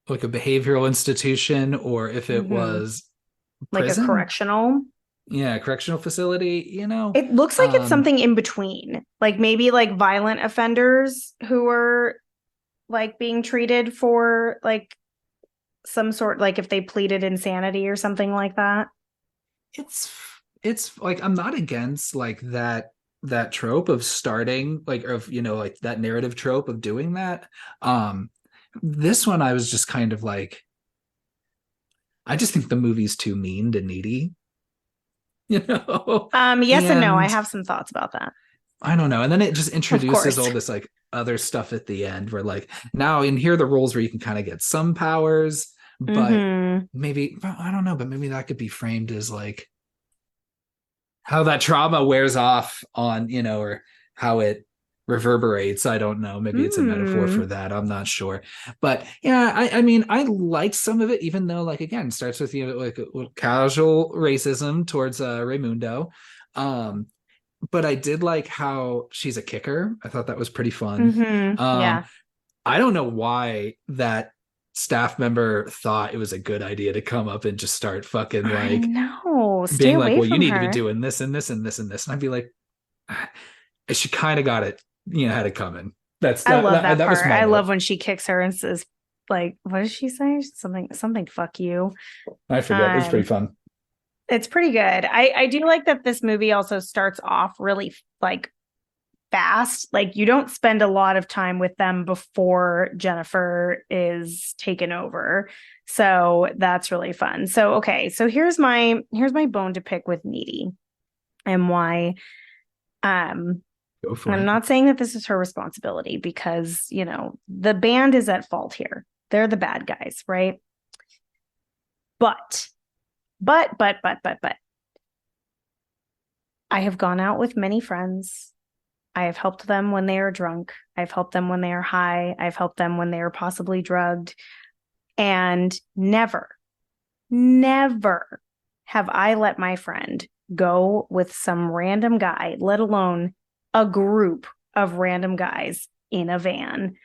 a behavioral institution or if it was like a correctional. Yeah, correctional facility, It looks like it's something in between. Like maybe like violent offenders who are like being treated for like some sort, like if they pleaded insanity or something like that. It's like I'm not against like that trope of starting like of like that narrative trope of doing that. This one I was just kind of like, I just think the movie's too mean to Needy. Yes and no. I have some thoughts about that. I don't know. And then it just introduces all this like other stuff at the end where like now in here are the rules where you can kind of get some powers, but maybe I don't know, but maybe that could be framed as like how that trauma wears off on, or how it reverberates. I don't know. Maybe it's a metaphor for that. I'm not sure. But yeah, I mean, I like some of it, even though like, again, starts with, like a casual racism towards Raymundo. But I did like how she's a kicker. I thought that was pretty fun. Yeah. I don't know why that staff member thought it was a good idea to come up and just start fucking like being like, well, you need to be doing this and this and this and this. And I'd be like, she kind of got it, had it coming. I love that part. I love when she kicks her and says, like, what does she say? Something, fuck you. I forget. It's pretty fun. It's pretty good. I do like that this movie also starts off really like fast. Like you don't spend a lot of time with them before Jennifer is taken over. So that's really fun. So, okay. So here's my bone to pick with Needy and why, I'm not saying that this is her responsibility because, the band is at fault here. They're the bad guys, right? But I have gone out with many friends. I have helped them when they are drunk. I've helped them when they are high. I've helped them when they are possibly drugged. And never have I let my friend go with some random guy, let alone a group of random guys in a van.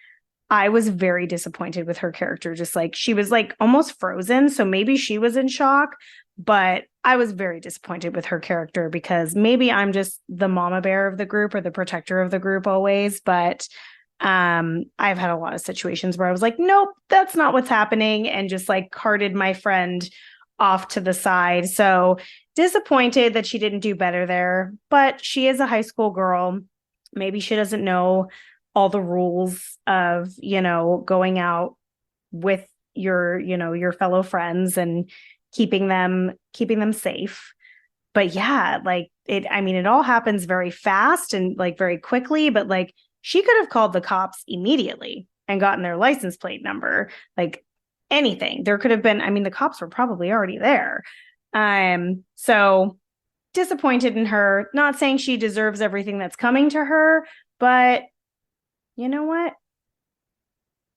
I was very disappointed with her character. Just like she was like almost frozen. So maybe she was in shock, but I was very disappointed with her character because maybe I'm just the mama bear of the group or the protector of the group always. But I've had a lot of situations where I was like, nope, that's not what's happening. And just like carted my friend off to the side. So disappointed that she didn't do better there, but she is a high school girl. Maybe she doesn't know all the rules of, going out with your fellow friends and keeping them safe. But yeah, like it all happens very fast and like very quickly, but like she could have called the cops immediately and gotten their license plate number, like anything. There could have been, the cops were probably already there. So disappointed in her, not saying she deserves everything that's coming to her, but you know what?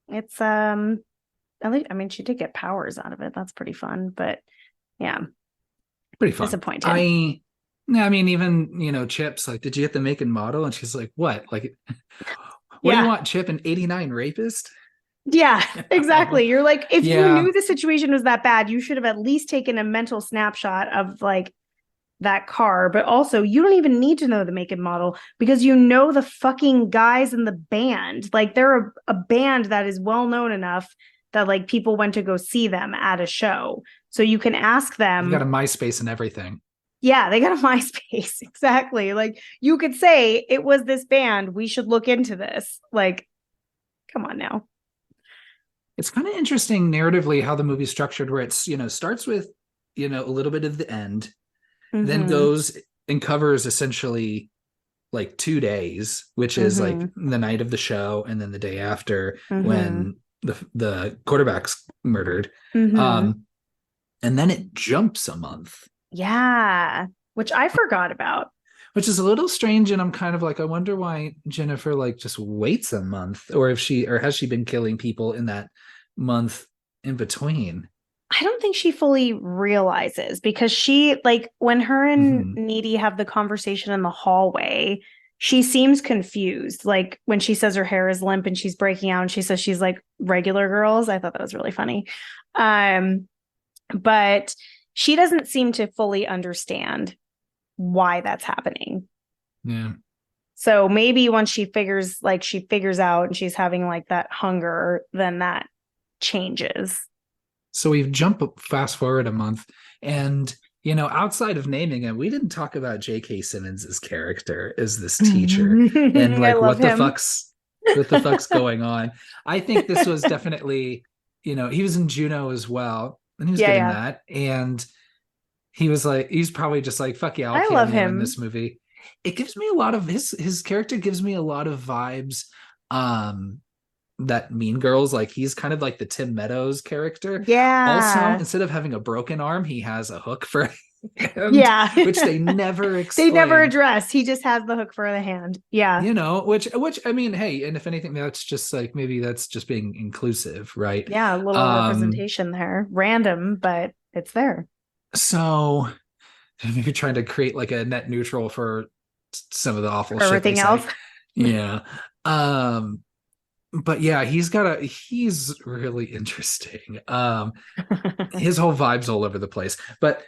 It's at least she did get powers out of it. That's pretty fun, but yeah. Pretty fun. Disappointed. Even, Chip's like, did you get the make and model? And she's like, what? Like, what do you want, Chip, an 89 rapist? Yeah, exactly. You're like, if you knew the situation was that bad, you should have at least taken a mental snapshot of like that car. But also, you don't even need to know the make and model because you know the fucking guys in the band. Like they're a band that is well known enough that like people went to go see them at a show. So you can ask them. You got a MySpace and everything. Yeah, they got a MySpace. Exactly. Like you could say it was this band. We should look into this. Like, come on now. It's kind of interesting narratively how the movie's structured, where it's, starts with, a little bit of the end, then goes and covers essentially like 2 days, which is like the night of the show and then the day after when the quarterback's murdered. And then it jumps a month. Yeah, which I forgot about. Which is a little strange, and I'm kind of like, I wonder why Jennifer like just waits a month, or has she been killing people in that month in between? I don't think she fully realizes, because she like when her and Needy have the conversation in the hallway, she seems confused. Like when she says her hair is limp and she's breaking out and she says she's like regular girls. I thought that was really funny. But she doesn't seem to fully understand why that's happening. Yeah. So maybe once she figures out and she's having like that hunger, then that changes. So we've fast forward a month, and outside of naming him, we didn't talk about J.K. Simmons' character as this teacher and like what the fuck's going on. I think this was definitely, he was in Juno as well, and he was getting that, and he was like, he's probably just like, fuck yeah, I love him in this movie. It gives me a lot of his character gives me a lot of vibes that Mean Girls, like he's kind of like the Tim Meadows character. Also, instead of having a broken arm, he has a hook for hand, which they never explain. They never address. He just has the hook for the hand. Yeah. Which I mean, hey, and if anything, that's just like, maybe that's just being inclusive, right? Yeah, a little representation there. Random, but it's there. So maybe trying to create like a net neutral for some of the awful shit everything else. Yeah. But yeah, he's really interesting. His whole vibe's all over the place. But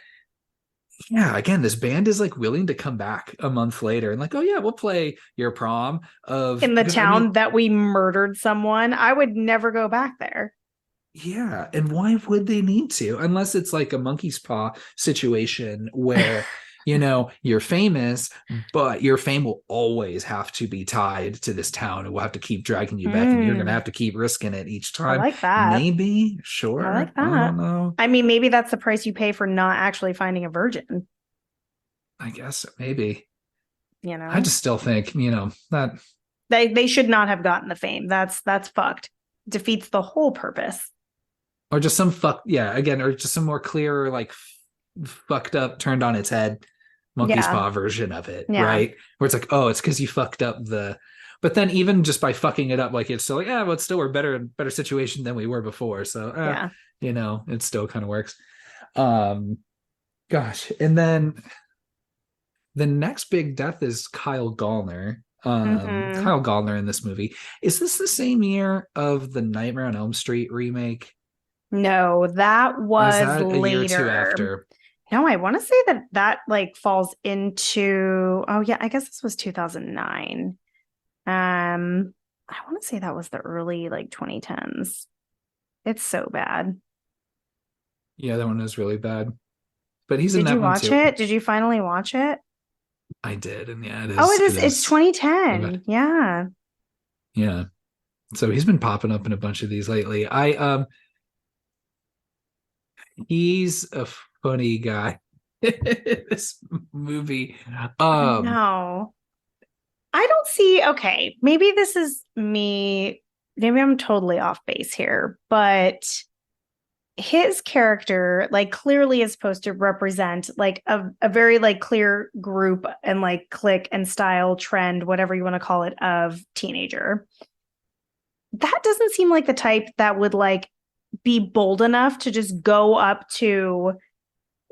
yeah, again, this band is like willing to come back a month later and like, oh yeah, we'll play your prom in the town that we murdered someone. I would never go back there. Yeah, and why would they need to? Unless it's like a monkey's paw situation where you're famous, but your fame will always have to be tied to this town, and we'll have to keep dragging you back, and you're gonna have to keep risking it each time. I like that. Maybe, sure. I like that. I don't know. I mean, maybe that's the price you pay for not actually finding a virgin. I guess maybe. I just still think, that they should not have gotten the fame. That's fucked. Defeats the whole purpose. Or just some or just some more clear, like fucked up, turned on its head monkey's paw version of it, right? Where it's like, oh, it's because you fucked up but then even just by fucking it up, like it's still like, but still we're better situation than we were before. So it still kind of works. Gosh. And then the next big death is Kyle Gallner. Mhm. Kyle Gallner in this movie. Is this the same year of the Nightmare on Elm Street remake? No, that Or is was that a year or two later. after? No, I want to say that that like falls into, oh yeah, I guess this was 2009. I want to say that was the early like 2010s. It's so bad. Yeah, that one is really bad. But he's in Did that you one watch too. it? Did you finally watch it? I did, and yeah, Oh, it it is. It's is really bad. 2010. Yeah. Yeah. So he's been popping up in a bunch of these lately. He's a funny guy in this movie. I Um, know. I don't see, okay, maybe this is me, maybe I'm totally off base here, but his character like clearly is supposed to represent like a very like clear group and like clique and style trend, whatever you want to call it, of teenager. That doesn't seem like the type that would like be bold enough to just go up to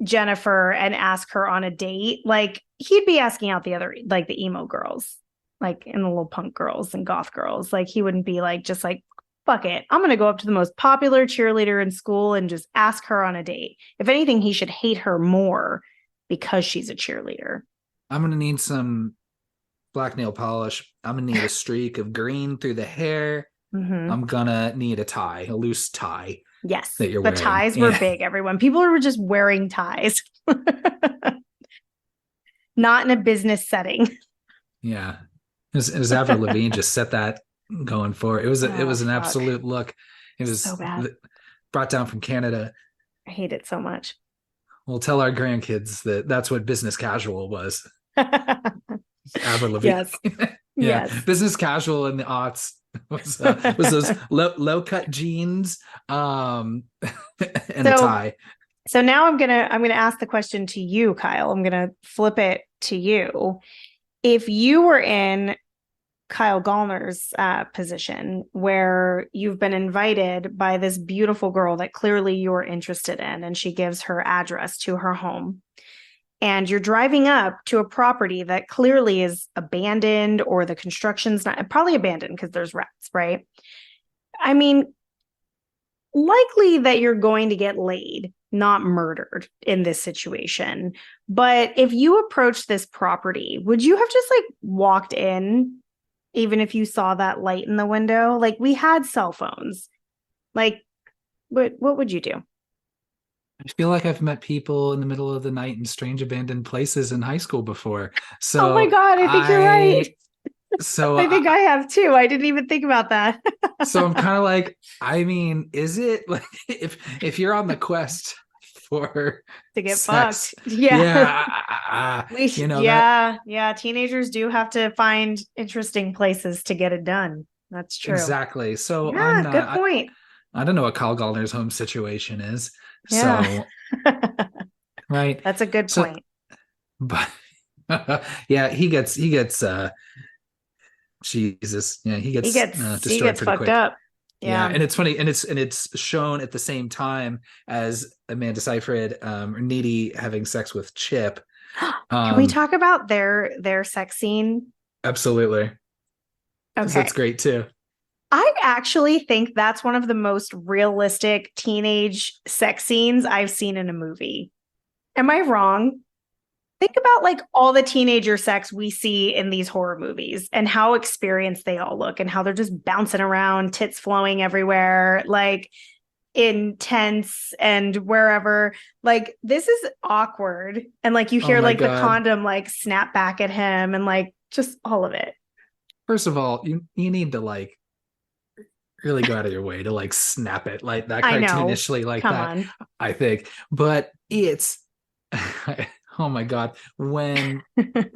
Jennifer and ask her on a date. Like he'd be asking out the other, like the emo girls, like and the little punk girls and goth girls. Like he wouldn't be like, just like, fuck it. I'm going to go up to the most popular cheerleader in school and just ask her on a date. If anything, he should hate her more because she's a cheerleader. I'm gonna need some black nail polish. I'm gonna need a streak of green through the hair. Mm-hmm. I'm gonna need a tie, a loose tie Yes. that you're The wearing. ties were Yeah. big, everyone. People were just wearing ties, not in a business setting. Yeah. As Avril Lavigne just set that going for it. It Oh, was an fuck. absolute look. It was So bad. brought down from Canada. I hate it so much. We'll tell our grandkids that that's what business casual was. Avril Lavigne. Yes. Yeah, Yes. business casual in the aughts was those low cut jeans, and a tie. So now I'm gonna ask the question to you, Kyle. I'm gonna flip it to you. If you were in Kyle Gallner's position, where you've been invited by this beautiful girl that clearly you're interested in, and she gives her address to her home, and you're driving up to a property that clearly is abandoned, or the construction's not, probably abandoned because there's rats, right? I mean, likely that you're going to get laid, not murdered in this situation. But if you approach this property, would you have just like walked in, even if you saw that light in the window? Like we had cell phones. Like, what would you do? I feel like I've met people in the middle of the night in strange abandoned places in high school before. Oh my So God, I think you're right. So I think I have too. I didn't even think about that. So I'm kind of like, I mean, is it like if you're on the quest for to get sex, fucked? Yeah. you know yeah. Yeah. Teenagers do have to find interesting places to get it done. That's true. Exactly. So Yeah, I'm not. good point. I don't know what Kyle Gallner's home situation is. Yeah. So right. That's a good point. But yeah, he gets Jesus, yeah, he gets destroyed pretty fucked quick. up. Yeah, and it's funny, and it's shown at the same time as Amanda Seyfried or Needy having sex with Chip. Can we talk about their sex scene? Absolutely. Okay, that's great too. I actually think that's one of the most realistic teenage sex scenes I've seen in a movie. Am I wrong? Think about like all the teenager sex we see in these horror movies and how experienced they all look and how they're just bouncing around, tits flowing everywhere, like in tents and wherever. Like this is awkward. And like you hear like the condom like snap back at him and like just all of it. First of all, you need to like really go out of your way to like snap it like that cartoonishly like Come that. on. I think. But it's oh my God, when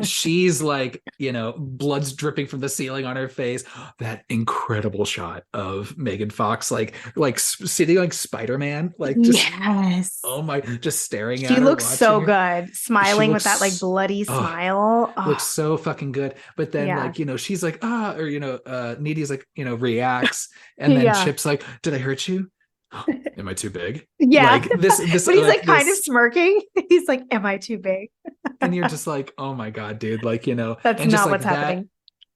she's like, blood's dripping from the ceiling on her face, that incredible shot of Megan Fox like sitting like Spider-Man, like just oh my, just staring at her. She looks so good, smiling with that like bloody smile. Looks so fucking good. But then like, she's like, Needy's like, reacts, and then Chip's like, did I hurt you? Am I too big? Yeah. Like this but he's like kind of smirking. He's like, am I too big? And you're just like, oh my God, dude. Like, that's not what's happening.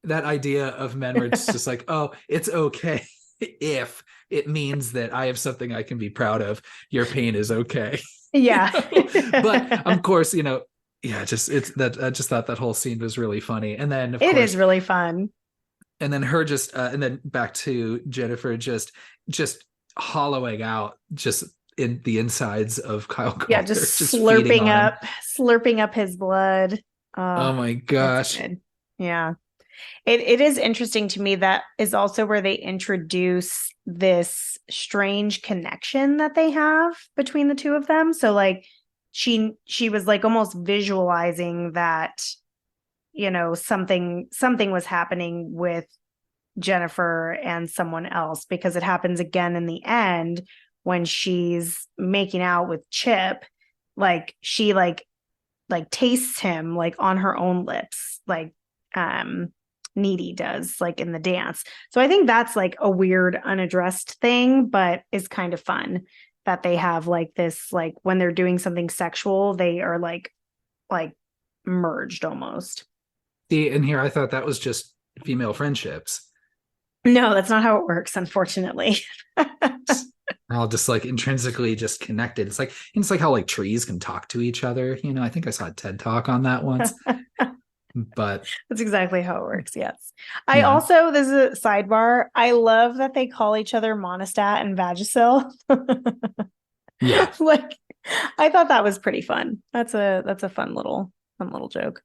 that idea of men where it's just like, oh, it's okay if it means that I have something I can be proud of. Your pain is okay. Yeah. But of course, yeah, just it's that I just thought that whole scene was really funny. And then of It course, is really fun. and then her just and then back to Jennifer just hollowing out just in the insides of Kyle Yeah, Gallner, just just feeding on him. slurping up his blood. Oh my It's gosh. good. Yeah. It is interesting to me. That is also where they introduce this strange connection that they have between the two of them. So like she was like almost visualizing that, something was happening with Jennifer and someone else, because it happens again in the end when she's making out with Chip. Like she tastes him like on her own lips, like Needy does, like in the dance. So I think that's like a weird unaddressed thing, but is kind of fun that they have like this, like when they're doing something sexual, they are like merged almost. See, and here I thought that was just female friendships. No, that's not how it works, unfortunately. We're all just like intrinsically just connected. It's like how like trees can talk to each other. I think I saw a TED talk on that once. But that's exactly how it works. Yes. I yeah. also, this is a sidebar. I love that they call each other Monistat and Vagisil. Yeah. Like, I thought that was pretty fun. That's a fun little joke.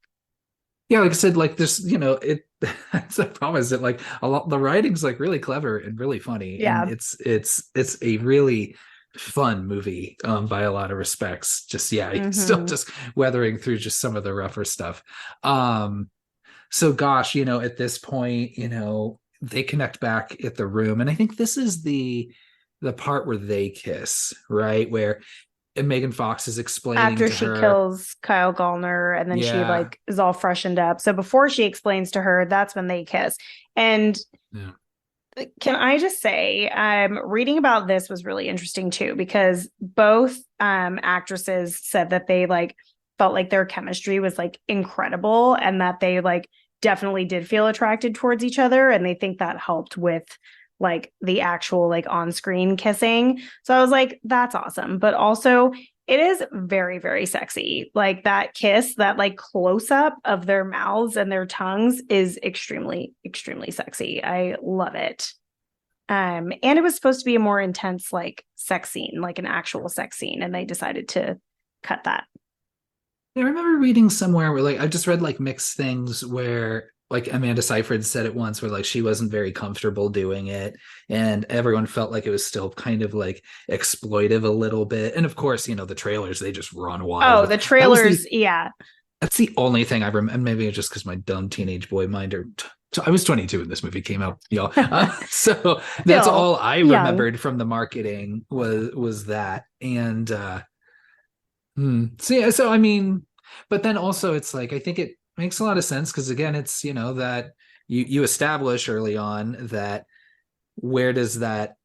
Yeah, like I said, like this, that's the problem is that like a lot the writing's like really clever and really funny. Yeah. And it's a really fun movie by a lot of respects. Just still just weathering through just some of the rougher stuff. So gosh, at this point, they connect back at the room. And I think this is the part where they kiss, right? Where Megan Fox is explaining after to she her, kills Kyle Gallner, and then she like is all freshened up. So before she explains to her, that's when they kiss. And can I just say, reading about this was really interesting too, because both actresses said that they like felt like their chemistry was like incredible, and that they like definitely did feel attracted towards each other, and they think that helped with like the actual like on-screen kissing. So I was like, that's awesome. But also it is very, very sexy. Like that kiss, that like close up of their mouths and their tongues is extremely, extremely sexy. I love it. And it was supposed to be a more intense like sex scene, like an actual sex scene, and they decided to cut that. I remember reading somewhere where like I just read like mixed things where like Amanda Seyfried said it once where like she wasn't very comfortable doing it, and everyone felt like it was still kind of like exploitive a little bit. And of course, the trailers, they just run wild. Oh, the trailers, yeah. That's the only thing I remember. And maybe it's just because my dumb teenage boy mind I was 22 when this movie came out, y'all. So that's all I remembered from the marketing was that. And so I mean, but then also it's like I think it makes a lot of sense because again, it's that you establish early on that where does that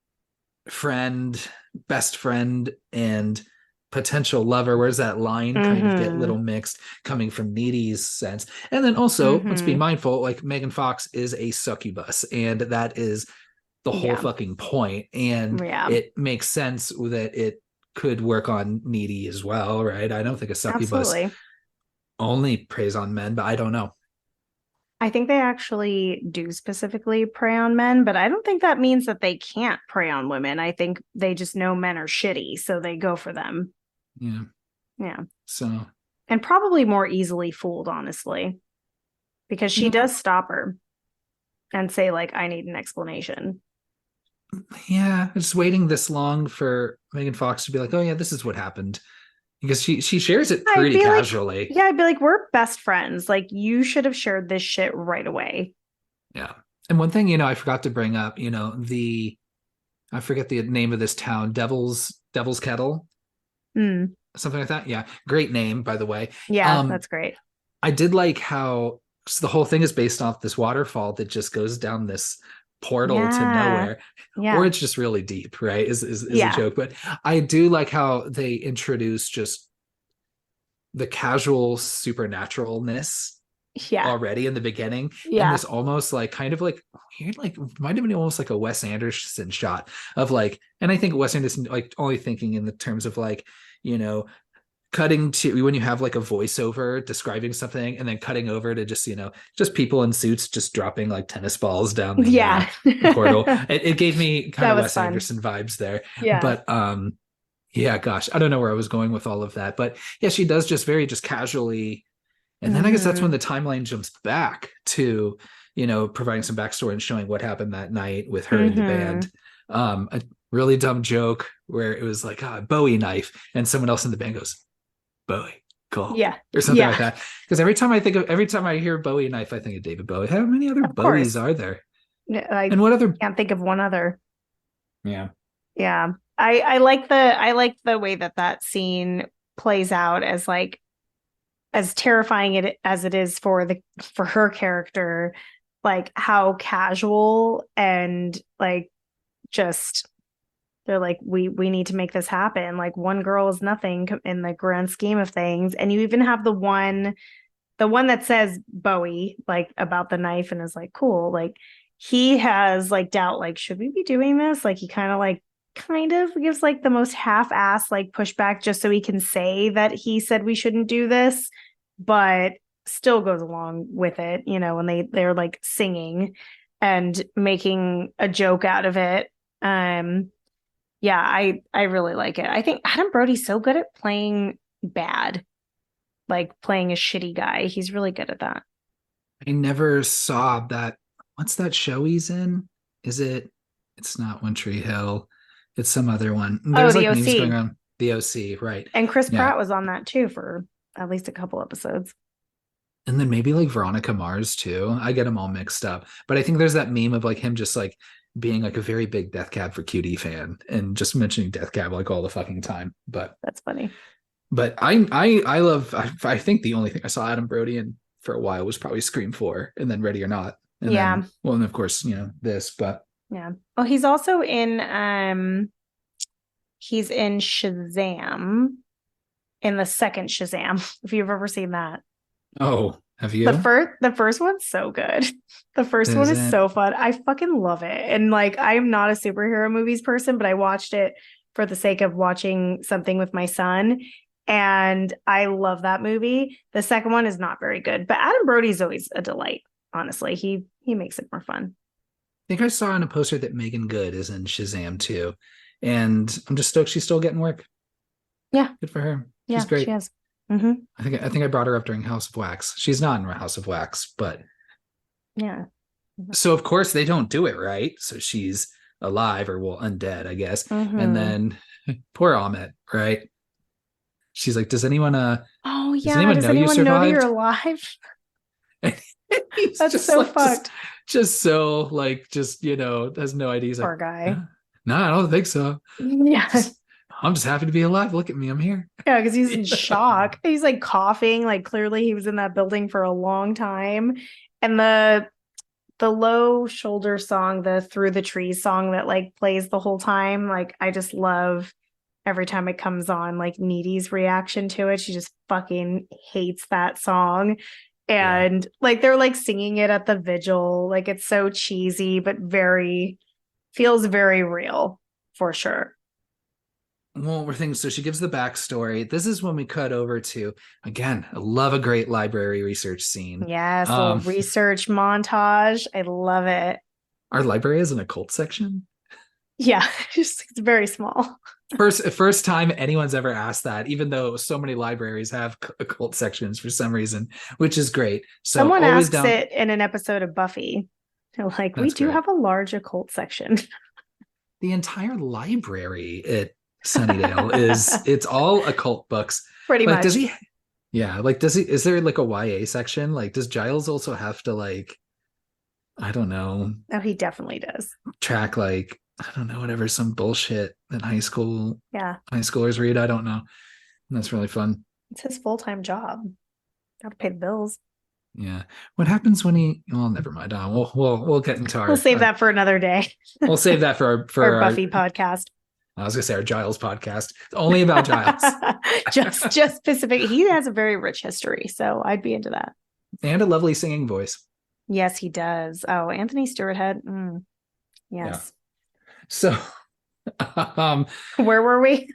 best friend and potential lover, where's that line kind of get a little mixed coming from Needy's sense. And then also let's be mindful, like Megan Fox is a succubus, and that is the whole fucking point. And it makes sense that it could work on Needy as well, right? I don't think a succubus only preys on men, but I don't know. I think they actually do specifically prey on men, but I don't think that means that they can't prey on women. I think they just know men are shitty, so they go for them. Yeah. Yeah. So. And probably more easily fooled, honestly, because she does stop her and say, like, I need an explanation. Yeah. Just waiting this long for Megan Fox to be like, oh, yeah, this is what happened. Because she shares it pretty casually. Like, I'd be like, we're best friends. Like, you should have shared this shit right away. Yeah. And one thing, I forgot to bring up, I forget the name of this town, Devil's Kettle. Something like that. Yeah. Great name, by the way. Yeah, that's great. I did like how the whole thing is based off this waterfall that just goes down this portal to nowhere, or it's just really deep, right? Is a joke. But I do like how they introduce just the casual supernaturalness Yeah. already in the beginning, and Yeah. this almost like kind of like weird, like might have been almost like a Wes Anderson shot of like, and I think Wes Anderson like only thinking in the terms of like, you know, cutting to when you have like a voiceover describing something and then cutting over to just, you know, just people in suits just dropping like tennis balls down the Yeah. portal. It gave me kind That of was Wes fun. Anderson vibes there. Yeah. But yeah, gosh, I don't know where I was going with all of that, but yeah, she does just very just casually. And then I guess that's when Mhm. the timeline jumps back to, you know, providing some backstory and showing what happened that night with her and the band. Mhm. A really dumb joke where it was like a Bowie knife, and someone else in the band goes, Bowie, cool, Yeah. or something like Yeah. that. Because every time I hear Bowie knife, I think of David Bowie. How many other Of Bowies course. are there? I And what other? can't think of one other. Yeah. Yeah. I like the way that that scene plays out as like as terrifying as it is for her character, like how casual and like just they're like we need to make this happen. Like one girl is nothing in the grand scheme of things. And you even have the one that says Bowie like about the knife and is like cool. Like he has like doubt like should we be doing this? Like he kind of gives like the most half-ass like pushback just so he can say that he said we shouldn't do this, but still goes along with it, you know, when they're like singing and making a joke out of it. Yeah, I really like it. I think Adam Brody's so good at playing bad, like playing a shitty guy. He's really good at that. I never saw that. What's that show he's in? Is it? It's not One Tree Hill. It's some other one. Oh, There's the like memes going OC. around. The OC, right? And Chris Yeah. Pratt was on that too for at least a couple episodes. And then maybe like Veronica Mars too. I get them all mixed up. But I think there's that meme of like him just like being like a very big Death Cab for Cutie fan and just mentioning Death Cab like all the fucking time. That's funny. But I love I think the only thing I saw Adam Brody in for a while was probably Scream 4 and then Ready or Not. And Yeah. then well, and of course, you know, this, but Yeah. Oh, he's also he's in Shazam in the second Shazam, if you've ever seen that. oh, have The you? first the first one's so good. The first one Is is it? so fun. I fucking love it. And like I'm not a superhero movies person, but I watched it for the sake of watching something with my son. And I love that movie. The second one is not very good, but Adam Brody's always a delight, honestly. He makes it more fun. I think I saw on a poster that Megan Good is in Shazam too. And I'm just stoked she's still getting work. Yeah. Good for her. She's Yeah, she great. has. Mm-hmm. I think I brought her up during House of Wax. She's not in House of Wax, but Yeah. so of course they don't do it right. So she's alive or well undead, I guess. And Mm-hmm. then poor Amit, right? She's like, Oh does yeah. anyone Does know you anyone know that you're survived? alive? And he's That's just so like fucked. just so like just you know has no idea. He's like, Poor guy. no, I don't think so. Yeah. Just I'm just happy to be alive. Look at me, I'm here. Yeah, because he's in shock. He's like coughing, like clearly he was in that building for a long time. And the low shoulder song, the Through the Trees song that like plays the whole time, like I just love every time it comes on, like Needy's reaction to it. She just fucking hates that song. Yeah. And like they're like singing it at the vigil. Like it's so cheesy, but very feels very real for sure. Well, we're thinking so she gives the backstory. This is when we cut over to again, I love a great library research scene. Yes, a little research montage. I love it. Our library has an occult section. Yeah, it's very small. First time anyone's ever asked that, even though so many libraries have occult sections for some reason, which is great. So Someone always asks down. it in an episode of Buffy. They're like, we That's do great. have a large occult section. The entire library at Sunnydale is it's all occult books. Pretty Like, much. does he? Yeah, like does he? Is there like a YA section? Like, does Giles also have to like, I don't know, Oh, he definitely does. track like I don't know whatever some bullshit that Yeah. high schoolers read? I don't know. And that's really fun. It's his full-time job. Gotta pay the bills. Yeah. What happens when he? Well, never mind. We'll get into our. We'll save that for another day. We'll save that for our Buffy podcast. I was gonna say our Giles podcast. It's only about Giles. just specific. He has a very rich history, so I'd be into that. And a lovely singing voice. Yes, he does. Oh, Anthony Stewart Head. Yeah. Yes. So, um, Where were we?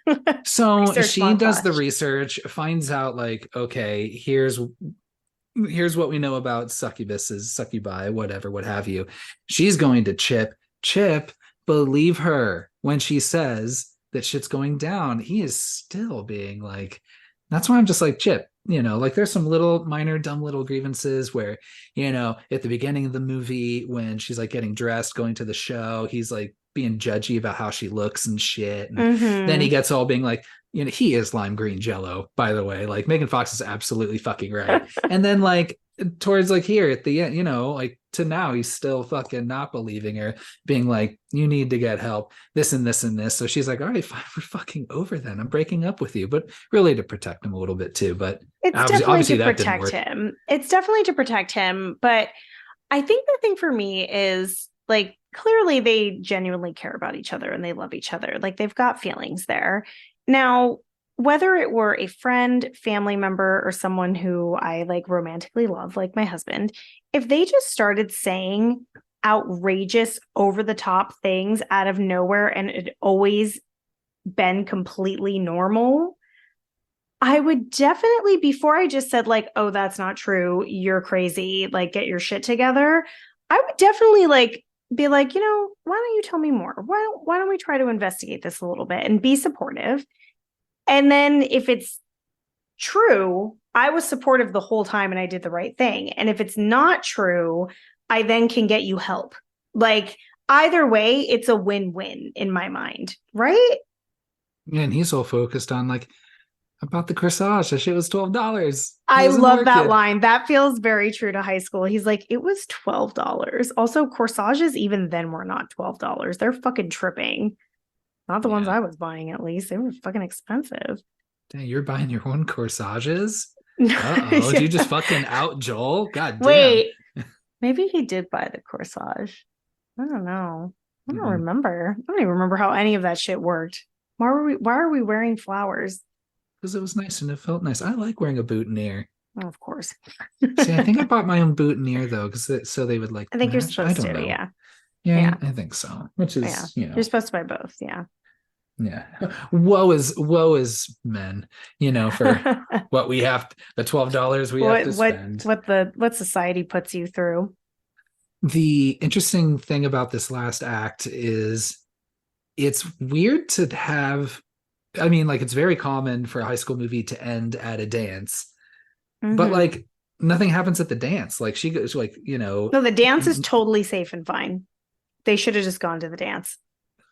so Research she does the montage. research, finds out like, okay, here's what we know about succubuses, succubi, whatever, what have you. She's going to Chip. Chip, believe her when she says that shit's going down. He is still being like, that's why I'm just like, Chip, like there's some little minor, dumb little grievances where, at the beginning of the movie, when she's like getting dressed, going to the show, he's like being judgy about how she looks and shit. And then he gets all being like, he is lime green jello, by the way. Like Megan Fox is absolutely fucking right. And then like towards like here at the end, like to now, he's still fucking not believing her, being like, you need to get help, this and this and this. So she's like, all right, fine, we're fucking over then. I'm breaking up with you, but really to protect him a little bit too. But It's definitely obviously to that didn't protect work. him. It's definitely to protect him. But I think the thing for me is like clearly they genuinely care about each other and they love each other. Like they've got feelings there. Now, whether it were a friend, family member, or someone who I like romantically love, like my husband, if they just started saying outrageous, over the top things out of nowhere and it always been completely normal, I would definitely, before I just said like, oh, that's not true, you're crazy, like get your shit together, I would definitely like be like, why don't you tell me more? Why don't we try to investigate this a little bit and be supportive? And then if it's true, I was supportive the whole time and I did the right thing. And if it's not true, I then can get you help. Like either way, it's a win-win in my mind, right? And he's all focused on like about the corsage. That shit was $12. It I wasn't love that working. line. That feels very true to high school. He's like, it was $12. Also, corsages even then were not $12. They're fucking tripping. Not the ones Yeah. I was buying, at least. They were fucking expensive. Dang, you're buying your own corsages? Uh-oh. Did you just Yeah. fucking out Joel? God damn. Wait, maybe he did buy the corsage. I don't know. I don't Mm-mm. remember. I don't even remember how any of that shit worked. Why are we wearing flowers? Because it was nice and it felt nice. I like wearing a boutonniere. Oh, of course. See, I think I I bought my own boutonniere though, because so they would like think you're match. I supposed don't to, know. yeah. Yeah, Yeah. I think so. Which Yeah. is, You're supposed to buy both, yeah. yeah. Woe is men, for what we have, the $12 we have what to what spend. what society puts you through. The interesting thing about this last act is it's weird to have, I mean, like it's very common for a high school movie to end at a dance, but Mm-hmm. like nothing happens at the dance. Like she goes like, No, the dance is totally safe and fine. They should have just gone to the dance.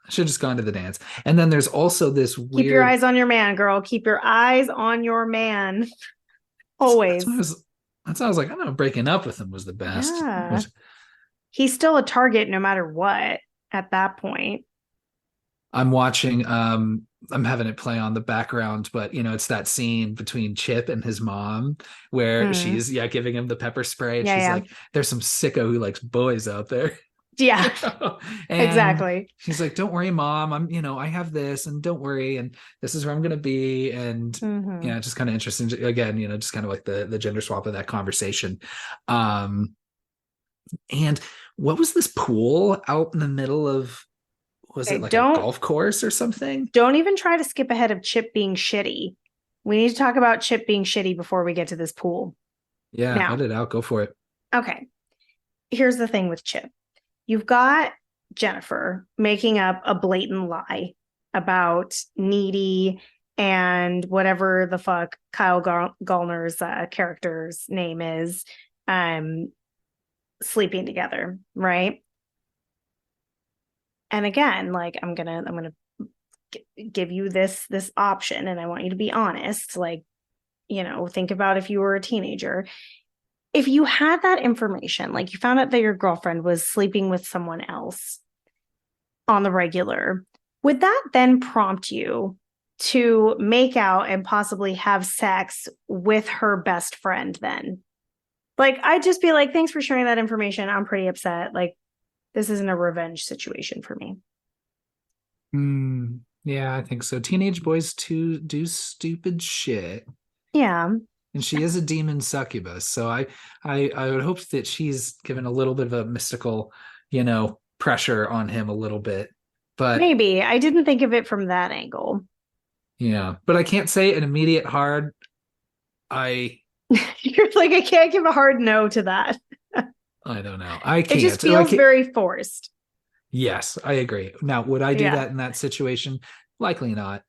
should have just gone to the dance. And then there's also this Keep your weird, eyes on your man, girl. Keep your eyes on your man. that's why Always. I was like, I know breaking up with him was the best. Yeah. But He's still a target no matter what at that point. I'm watching, I'm having it play on the background, but it's that scene between Chip and his mom where Mm. she's giving him the pepper spray and Yeah, she's yeah. like, there's some sicko who likes boys out there. Yeah, And exactly. she's like, don't worry, mom, I have this, and don't worry, and this is where I'm gonna be. And Mm-hmm. just kind of interesting again, just kind of like the gender swap of that conversation. And what was this pool out in the middle of, was it Okay, like a don't golf course or something? don't even try to skip ahead of Chip being shitty. We need to talk about Chip being shitty before we get to this pool. Yeah, let Now, it out, go for it. okay, here's the thing with Chip. You've got Jennifer making up a blatant lie about Needy and whatever the fuck Kyle Gallner's character's name is, um, sleeping together, right? And again, like I'm gonna give you this option, and I want you to be honest. Like, think about if you were a teenager. If you had that information, like you found out that your girlfriend was sleeping with someone else on the regular, would that then prompt you to make out and possibly have sex with her best friend then? Like, I'd just be like, thanks for sharing that information. I'm pretty upset. Like, this isn't a revenge situation for me. Yeah, I think so. Teenage boys too do stupid shit. Yeah. and she is a demon succubus. So I would hope that she's given a little bit of a mystical, pressure on him a little bit. But Maybe. I didn't think of it from that angle. yeah, but I can't say an immediate hard. You're like, I can't give a hard no to that. I don't know. I It can't. just feels very forced. Yes, I agree. Now, would I do Yeah. that in that situation? Likely not.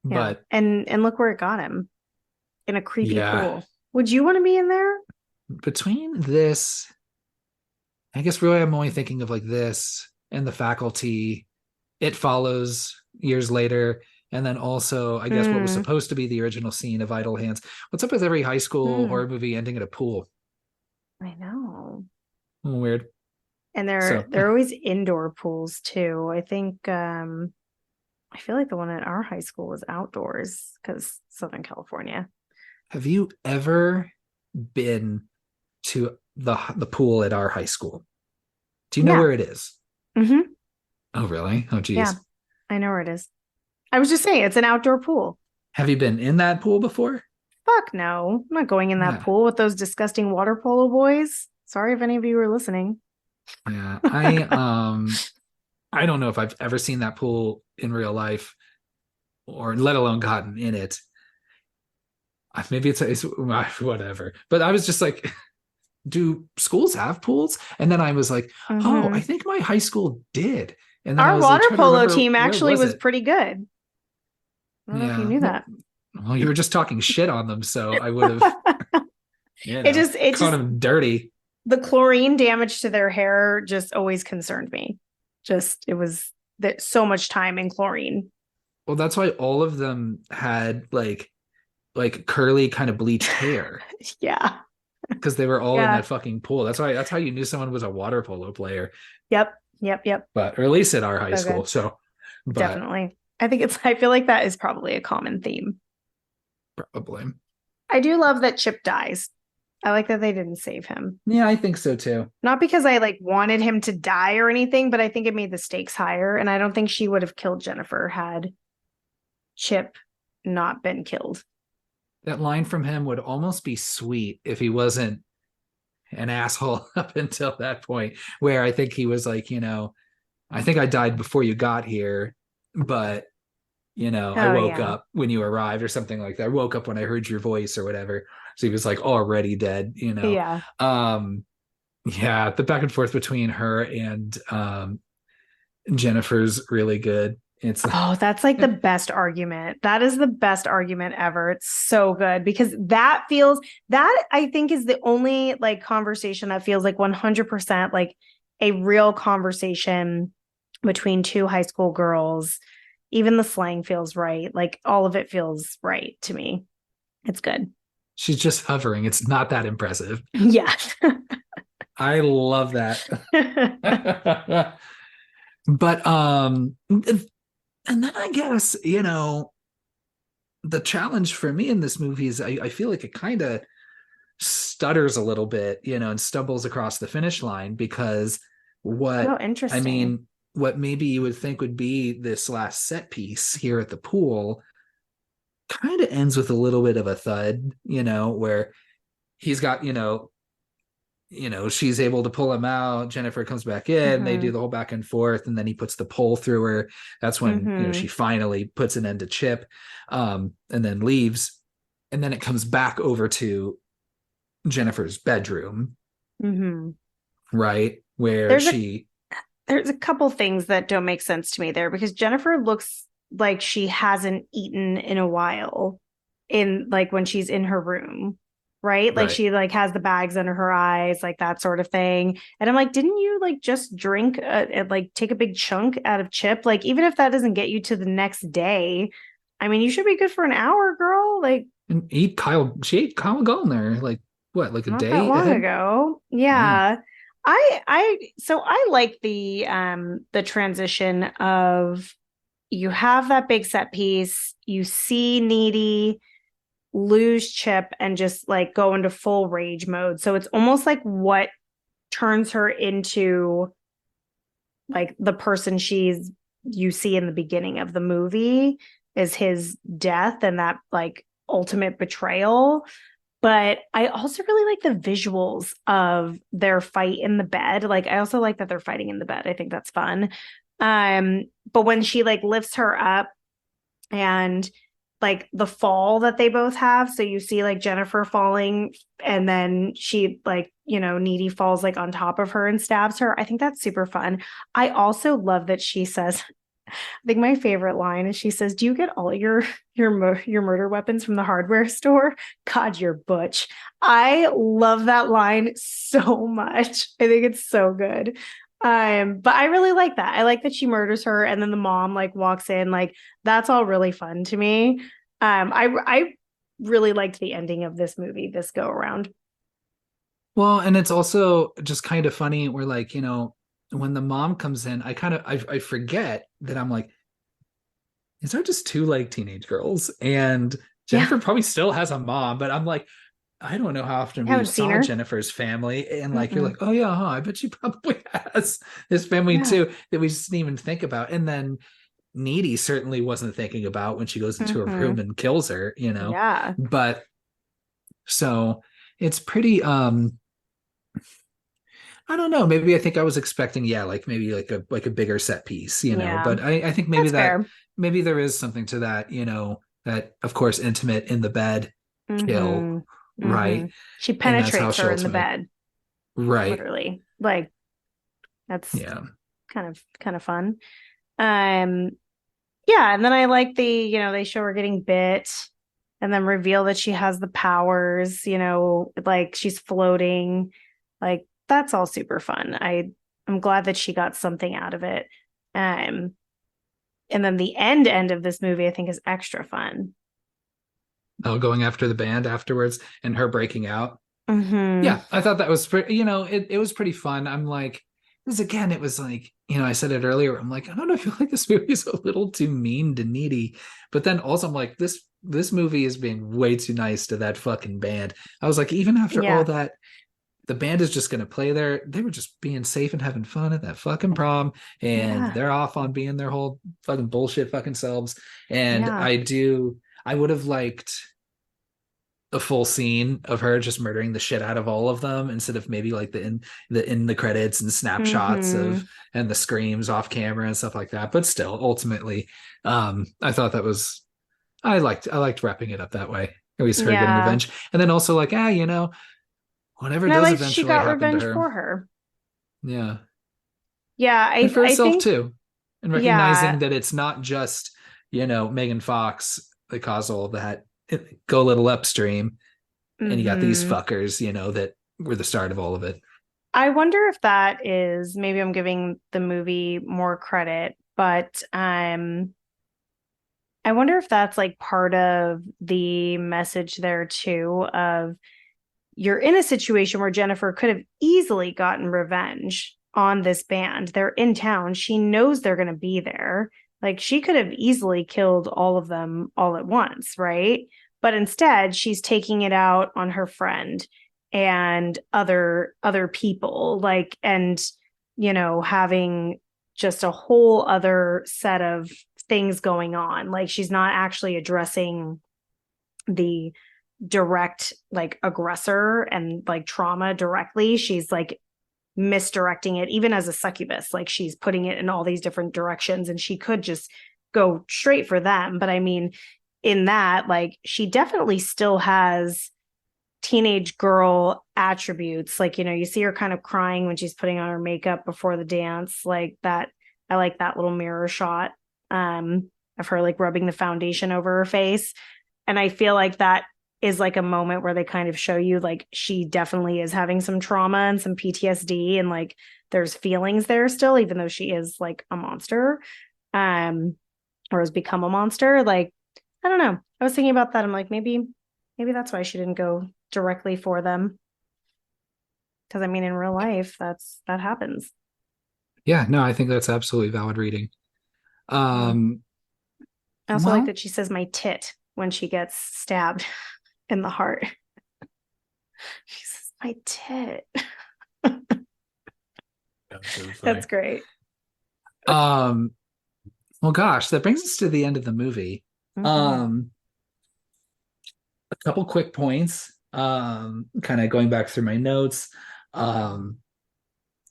Yeah. But And look where it got him. In a creepy yeah, pool. Would you want to be in there? between this, I guess really I'm only thinking of like this and The Faculty. It Follows years later. And then also, I guess what was supposed to be the original scene of Idle Hands. What's up with every high school horror movie ending at a pool? I know. Weird. And they're always indoor pools too. I think I feel like the one at our high school was outdoors because Southern California. Have you ever been to the pool at our high school? Do you know where it is? Mm-hmm. Oh, really? Oh, geez. Yeah, I know where it is. I was just saying, it's an outdoor pool. Have you been in that pool before? Fuck no. I'm not going in that pool with those disgusting water polo boys. Sorry if any of you were listening. Yeah, I don't know if I've ever seen that pool in real life, or let alone gotten in it. Maybe it's whatever. But I was just like, do schools have pools? And then I was like, oh, I think my high school did. And then our water polo remember, team actually was pretty good. I don't know if you knew that. Well, you were just talking shit on them, so I would have it just caught them dirty. The chlorine damage to their hair just always concerned me. It was that so much time in chlorine. Well, that's why all of them had like curly kind of bleached hair. Yeah. Because they were all in that fucking pool. That's how you knew someone was a water polo player. Yep. But or at least at our high school. Good. So definitely. I feel like that is probably a common theme. Probably. I do love that Chip dies. I like that they didn't save him. Yeah, I think so too. Not because I wanted him to die or anything, but I think it made the stakes higher. And I don't think she would have killed Jennifer had Chip not been killed. That line from him would almost be sweet if he wasn't an asshole up until that point, where I think he was like, I think I died before you got here, but I woke up when you arrived or something like that. I woke up when I heard your voice or whatever. So he was like already dead, Yeah. Yeah, the back and forth between her and Jennifer's really good. It's that's like the best argument. That is the best argument ever. It's so good because that I think is the only conversation that feels like 100% like a real conversation between two high school girls. Even the slang feels right. Like all of it feels right to me. It's good. She's just hovering. It's not that impressive. Yeah. I love that. But and then I guess, the challenge for me in this movie is I feel like it kind of stutters a little bit, and stumbles across the finish line because interesting. I mean, what maybe you would think would be this last set piece here at the pool kind of ends with a little bit of a thud, where he's got, she's able to pull him out. Jennifer comes back in, they do the whole back and forth, and then he puts the pole through her. That's when, she finally puts an end to Chip, and then leaves. And then it comes back over to Jennifer's bedroom, right? Where there's a couple things that don't make sense to me there because Jennifer looks like she hasn't eaten in a while when she's in her room. Right? Like she has the bags under her eyes, like that sort of thing. And I'm like, didn't you just drink take a big chunk out of Chip? Like, even if that doesn't get you to the next day, I mean, you should be good for an hour, girl. And she ate Kyle Gallner, a not day that long ahead? ago. Yeah. I like the transition of you have that big set piece, you see Needy lose Chip and just go into full rage mode. So it's almost like what turns her into the person you see in the beginning of the movie is his death and that ultimate betrayal. But I also really like the visuals of their fight in the bed. Like, I also like that they're fighting in the bed. I think that's fun. But when she like lifts her up and like the fall that they both have, so you see like Jennifer falling and then she like, Needy falls like on top of her and stabs her. I think that's super fun. I also love that she says, I think my favorite line is she says, "Do you get all your murder weapons from the hardware store? God, you're butch." I love that line so much. I think it's so good. But I really like that. I like that she murders her and then the mom like walks in. Like, that's all really fun to me. I really liked the ending of this movie this go around. Well, and it's also just kind of funny where like, when the mom comes in, I forget that I'm like, these are just two like teenage girls. And Yeah, Jennifer probably still has a mom, but I'm like, I don't know how often I we haven't seen saw her. Jennifer's family. And like, you're Mm-mm. like, oh yeah, huh, I bet she probably has this family Yeah. too that we just didn't even think about. And then Needy certainly wasn't thinking about when she goes into her Mm-hmm. room and kills her, Yeah. But so it's pretty I don't know. Maybe I think I was expecting, yeah, like maybe like a bigger set piece, Yeah. But I think That's fair. maybe there is something to that, that of course intimate in the bed kill, Mm-hmm. Mm-hmm. right? She And that's how penetrates she her in the ultimately, bed, right? literally. Like, that's Yeah. kind of fun. Um, yeah, and then I like they show her getting bit and then reveal that she has the powers, like she's floating. Like, that's all super fun. I'm glad that she got something out of it. Um, and then the end of this movie I think is extra fun. Oh, going after the band afterwards and her breaking out. Mm-hmm. Yeah, I thought that was pretty, it was pretty fun. I'm like, because again, it was like, I said it earlier. I'm like, I don't know, I feel like this movie is a little too mean to Needy. But then also I'm like, this movie is being way too nice to that fucking band. I was like, even after all Yeah. that, the band is just gonna play there. They were just being safe and having fun at that fucking prom, and Yeah. they're off on being their whole fucking bullshit fucking selves. And Yeah. I would have liked a full scene of her just murdering the shit out of all of them instead of maybe like the credits and snapshots Mm-hmm. of and the screams off camera and stuff like that. But still, ultimately, I thought that was I liked wrapping it up that way. At least her getting Yeah. revenge, and then also like whatever And I does liked she eventually got happen to revenge her, for her. yeah, Yeah, and I for I herself think too, and yeah. recognizing that it's not just Megan Fox that caused all of that. Go a little upstream and you got these Mm-hmm. fuckers, that were the start of all of it. I wonder if that is maybe I'm giving the movie more credit, but I wonder if that's like part of the message there too of you're in a situation where Jennifer could have easily gotten revenge on this band. They're in town. She knows they're going to be there. Like, she could have easily killed all of them all at once, right? But instead, she's taking it out on her friend and other people, like, and having just a whole other set of things going on. Like, she's not actually addressing the direct like aggressor and like trauma directly. She's like misdirecting it, even as a succubus. Like, she's putting it in all these different directions and she could just go straight for them. But I mean, in that, like, she definitely still has teenage girl attributes. Like, you see her kind of crying when she's putting on her makeup before the dance. Like that, I like that little mirror shot of her like rubbing the foundation over her face. And I feel like that is like a moment where they kind of show you like she definitely is having some trauma and some PTSD and like there's feelings there still, even though she is like a monster, um, or has become a monster. Like, I don't know. I was thinking about that. I'm like, maybe that's why she didn't go directly for them. Because I mean, in real life, that happens. Yeah, no, I think that's absolutely valid reading. Yeah. Um, I also like well, that she says my tit when she gets stabbed in the heart. She says my tit. that's so That's funny. great. Um, well, gosh, that brings us to the end of the movie. Mm-hmm. Um, couple quick points. Kind of going back through my notes.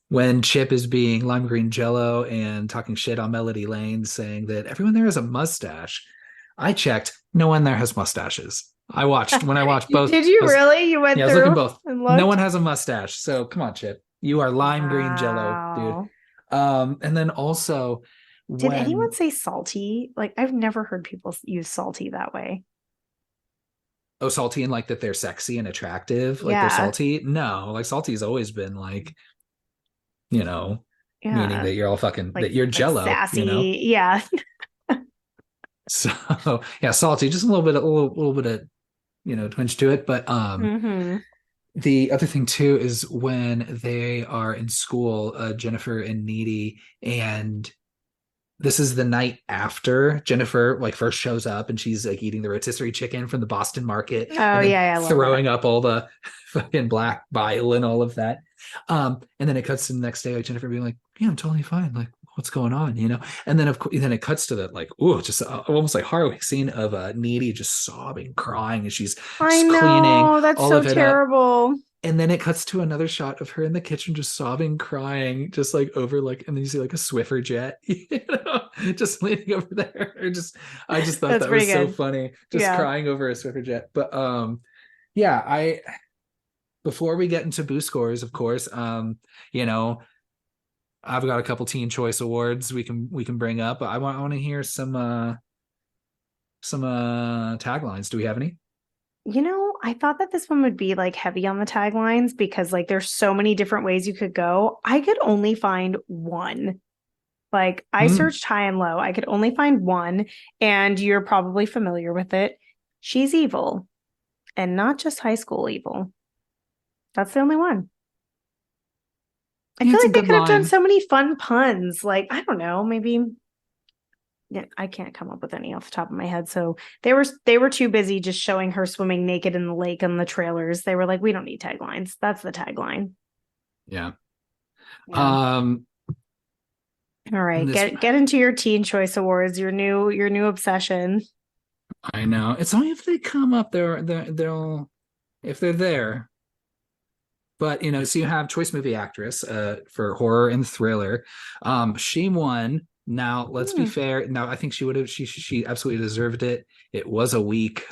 When Chip is being lime green jello and talking shit on Melody Lane, saying that everyone there has a mustache. I checked, no one there has mustaches. I watched both. Did you really? You went Yeah, I was looking through both. and No looked? one has a mustache. So come on, Chip. You are lime green jello, dude. Wow. And then also Did anyone when say salty? Like, I've never heard people use salty that way. oh, salty and like that they're sexy and attractive, like they're Yeah. salty. No, like salty's always been like, you know, meaning Yeah. that you're all fucking that Like you're like jello, you know. sassy. Yeah. So yeah, salty, just a little bit, little bit of twinge to it. But Hmm. the other thing too is when they are in school, Jennifer and Needy, and this is the night after Jennifer like first shows up and she's like eating the rotisserie chicken from the Boston market Oh and then yeah, I love that. throwing up all the fucking black bile and all of that. And then it cuts to the next day, like Jennifer being like, "Yeah, I'm totally fine. Like, what's going on?" And then of course, then it cuts to that like, oh, just almost like harrowing scene of Needy just sobbing, crying as she's I just cleaning know, that's all so of it up. terrible. And then it cuts to another shot of her in the kitchen just sobbing, crying, just like over like, and then you see like a Swiffer jet, just leaning over there. I just thought That's that pretty was so good. funny, just Yeah. crying over a Swiffer jet. But yeah, I before we get into boo scores, of course, you know, I've got a couple teen choice awards we can bring up. I want to hear some taglines. Do we have any? I thought that this one would be like heavy on the taglines because like there's so many different ways you could go. I could only find one. Like I Hmm. searched high and low. I could only find one, and you're probably familiar with it. She's evil, and not just high school evil. That's the only one. I Yeah, feel it's a like they good could have done line. so many fun puns. Like, I don't know, maybe yeah, I can't come up with any off the top of my head. So they were too busy just showing her swimming naked in the lake on the trailers. They were like, we don't need taglines. That's the tagline. Yeah. Yeah. Um, All right. this Get into your teen choice awards, your new obsession. I know. It's only if they come up they'll if they're there. But so you have choice movie actress for horror and thriller. She won. Now, let's be Hmm. fair. Now, I think she absolutely deserved it. It was a weak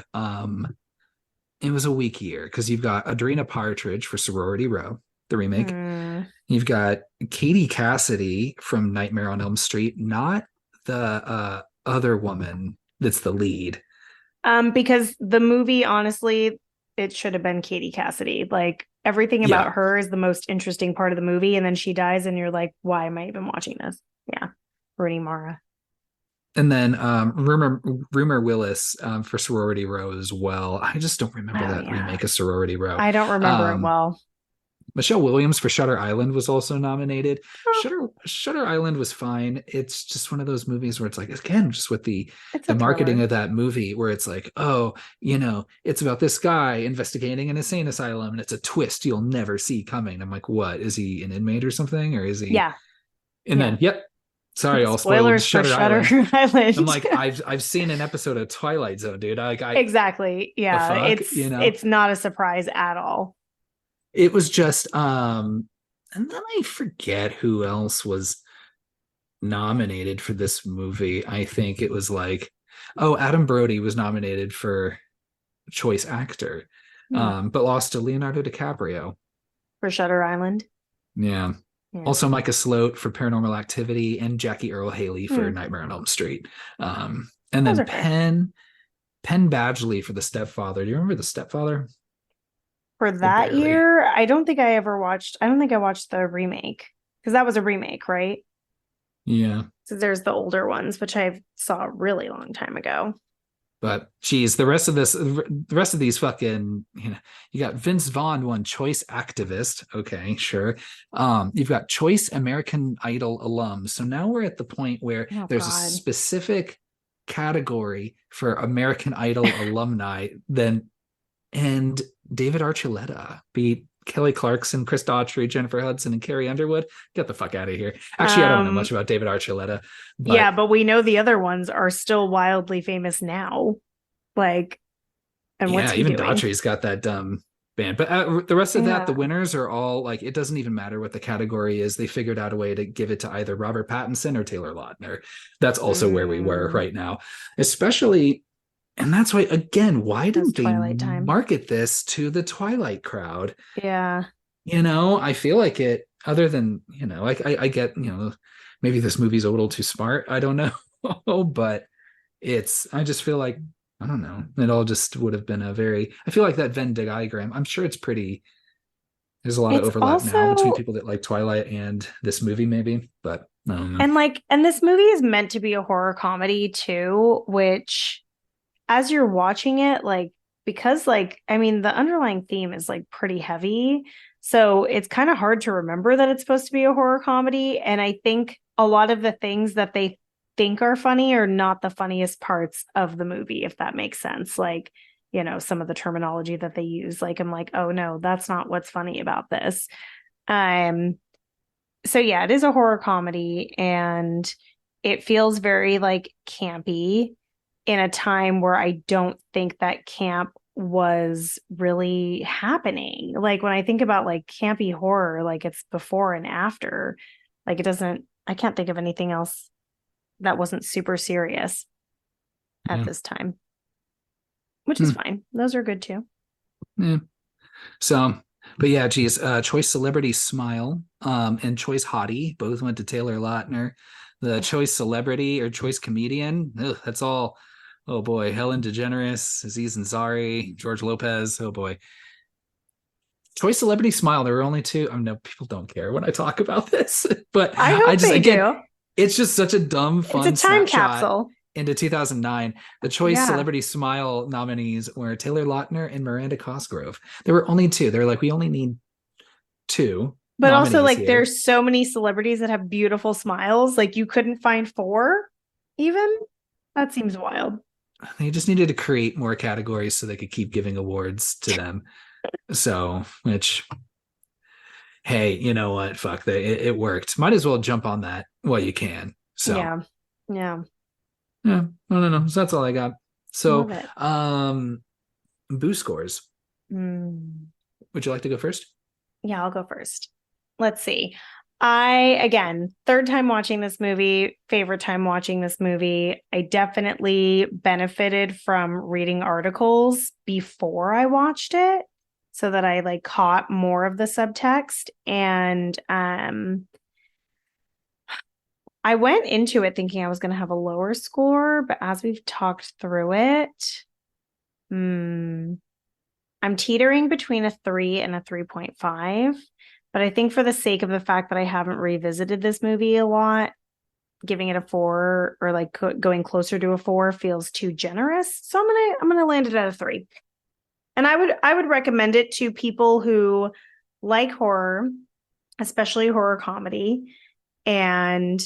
year because you've got Adrena Partridge for Sorority Row, the remake. Hmm. You've got Katie Cassidy from Nightmare on Elm Street, not the other woman that's the lead. Because the movie, honestly, it should have been Katie Cassidy. Like everything about Yeah. her is the most interesting part of the movie, and then she dies, and you're like, why am I even watching this? Yeah, Rooney Mara. And then Rumor Willis for Sorority Row as well. I just don't remember Oh that yeah, remake of Sorority Row. I don't remember it Um, well. Michelle Williams for Shutter Island was also nominated. Oh, Shutter Island was fine. It's just one of those movies where it's like, again, just with the it's a the marketing thriller. of that movie, where it's like, oh, it's about this guy investigating an insane asylum, and it's a twist you'll never see coming. I'm like, what? Is he an inmate or something, or is he? Yeah, And yeah. then, yep, sorry, all spoiled Spoilers for Shutter Shutter Island. I'm Island. like, I've seen an episode of Twilight Zone, dude. I Exactly. the Yeah, fuck, it's not a surprise at all. It was just and then I forget who else was nominated for this movie. I think it was like, oh, Adam Brody was nominated for choice actor, Hmm. but lost to Leonardo DiCaprio. For Shutter Island. Yeah. Yeah. Also Micah Sloat for Paranormal Activity and Jackie Earl Haley for Hmm. Nightmare on Elm Street. And Those then are fair. Penn Badgley for The Stepfather. Do you remember The Stepfather? For Or that barely? year, I don't think I watched the remake because that was a remake, right? Yeah. So there's the older ones, which I saw a really long time ago. But geez, the rest of these fucking, you got Vince Vaughn won Choice Activist. Okay, sure. You've got Choice American Idol alum. So now we're at the point where Oh there's a God. specific category for American Idol alumni. And David Archuleta beat Kelly Clarkson, Chris Daughtry, Jennifer Hudson, and Carrie Underwood. Get the fuck out of here. Actually, I don't know much Um, about David Archuleta, yeah, but but we know the other ones are still wildly famous now. Like And what's Yeah, he even doing? Daughtry's got that dumb band. But the rest of that, the Yeah. winners are all like, it doesn't even matter what the category is. They figured out a way to give it to either Robert Pattinson or Taylor Lautner. That's also where we were Mm, right now. Especially, and that's why, again, why that's didn't they Twilight time. market this to the Twilight crowd? Yeah. I feel like it, other than, like I get, maybe this movie's a little too smart. I don't know. But I just feel like, I don't know. It all just would have been I feel like that Venn diagram, I'm sure there's a lot of It's overlap now between also, people that like Twilight and this movie, maybe, but I don't know. and this movie is meant to be a horror comedy too, which as you're watching it, like, because, like, I mean, the underlying theme is like pretty heavy. So it's kind of hard to remember that it's supposed to be a horror comedy. And I think a lot of the things that they think are funny are not the funniest parts of the movie, if that makes sense. Like, some of the terminology that they use, like, I'm like, oh no, that's not what's funny about this. Um, so yeah, it is a horror comedy and it feels very like campy in a time where I don't think that camp was really happening. Like when I think about like campy horror, like it's before and after. Like I can't think of anything else that wasn't super serious at Yeah. this time, which is Hmm. fine. Those are good too. Yeah. So, but yeah, geez, choice celebrity Smile, and choice hottie both went to Taylor Lautner. The choice celebrity or choice comedian, ugh, that's all. Oh boy, Helen DeGeneres, Aziz Ansari, George Lopez. Oh boy, choice celebrity Smile. There were only two. I know people don't care when I talk about this, but I I hope just, they again, do. it's just such a dumb, It's a fun time snapshot capsule. into 2009. The Choice Yeah. Celebrity Smile nominees were Taylor Lautner and Miranda Cosgrove. There were only two. They're like, we only need two But also, nominees like, here. there's so many celebrities that have beautiful smiles. Like, you couldn't find four, even. That seems wild. They just needed to create more categories so they could keep giving awards to them. So, which, hey, you know what? Fuck, it worked. Might as well jump on that while you can. So, Yeah. Yeah. yeah, I don't know. So that's all I got. Love So, it. boo scores. Mm. Would you like to go first? Yeah, I'll go first. Let's see. I, again, third time watching this movie, favorite time watching this movie. I definitely benefited from reading articles before I watched it so that I like caught more of the subtext. And I went into it thinking I was going to have a lower score, but as we've talked through it, hmm, I'm teetering between a 3 and a 3.5. But I think for the sake of the fact that I haven't revisited this movie a lot, giving it a 4 or like going closer to a 4 feels too generous. So I'm gonna land it at a 3. And I would recommend it to people who like horror, especially horror comedy, and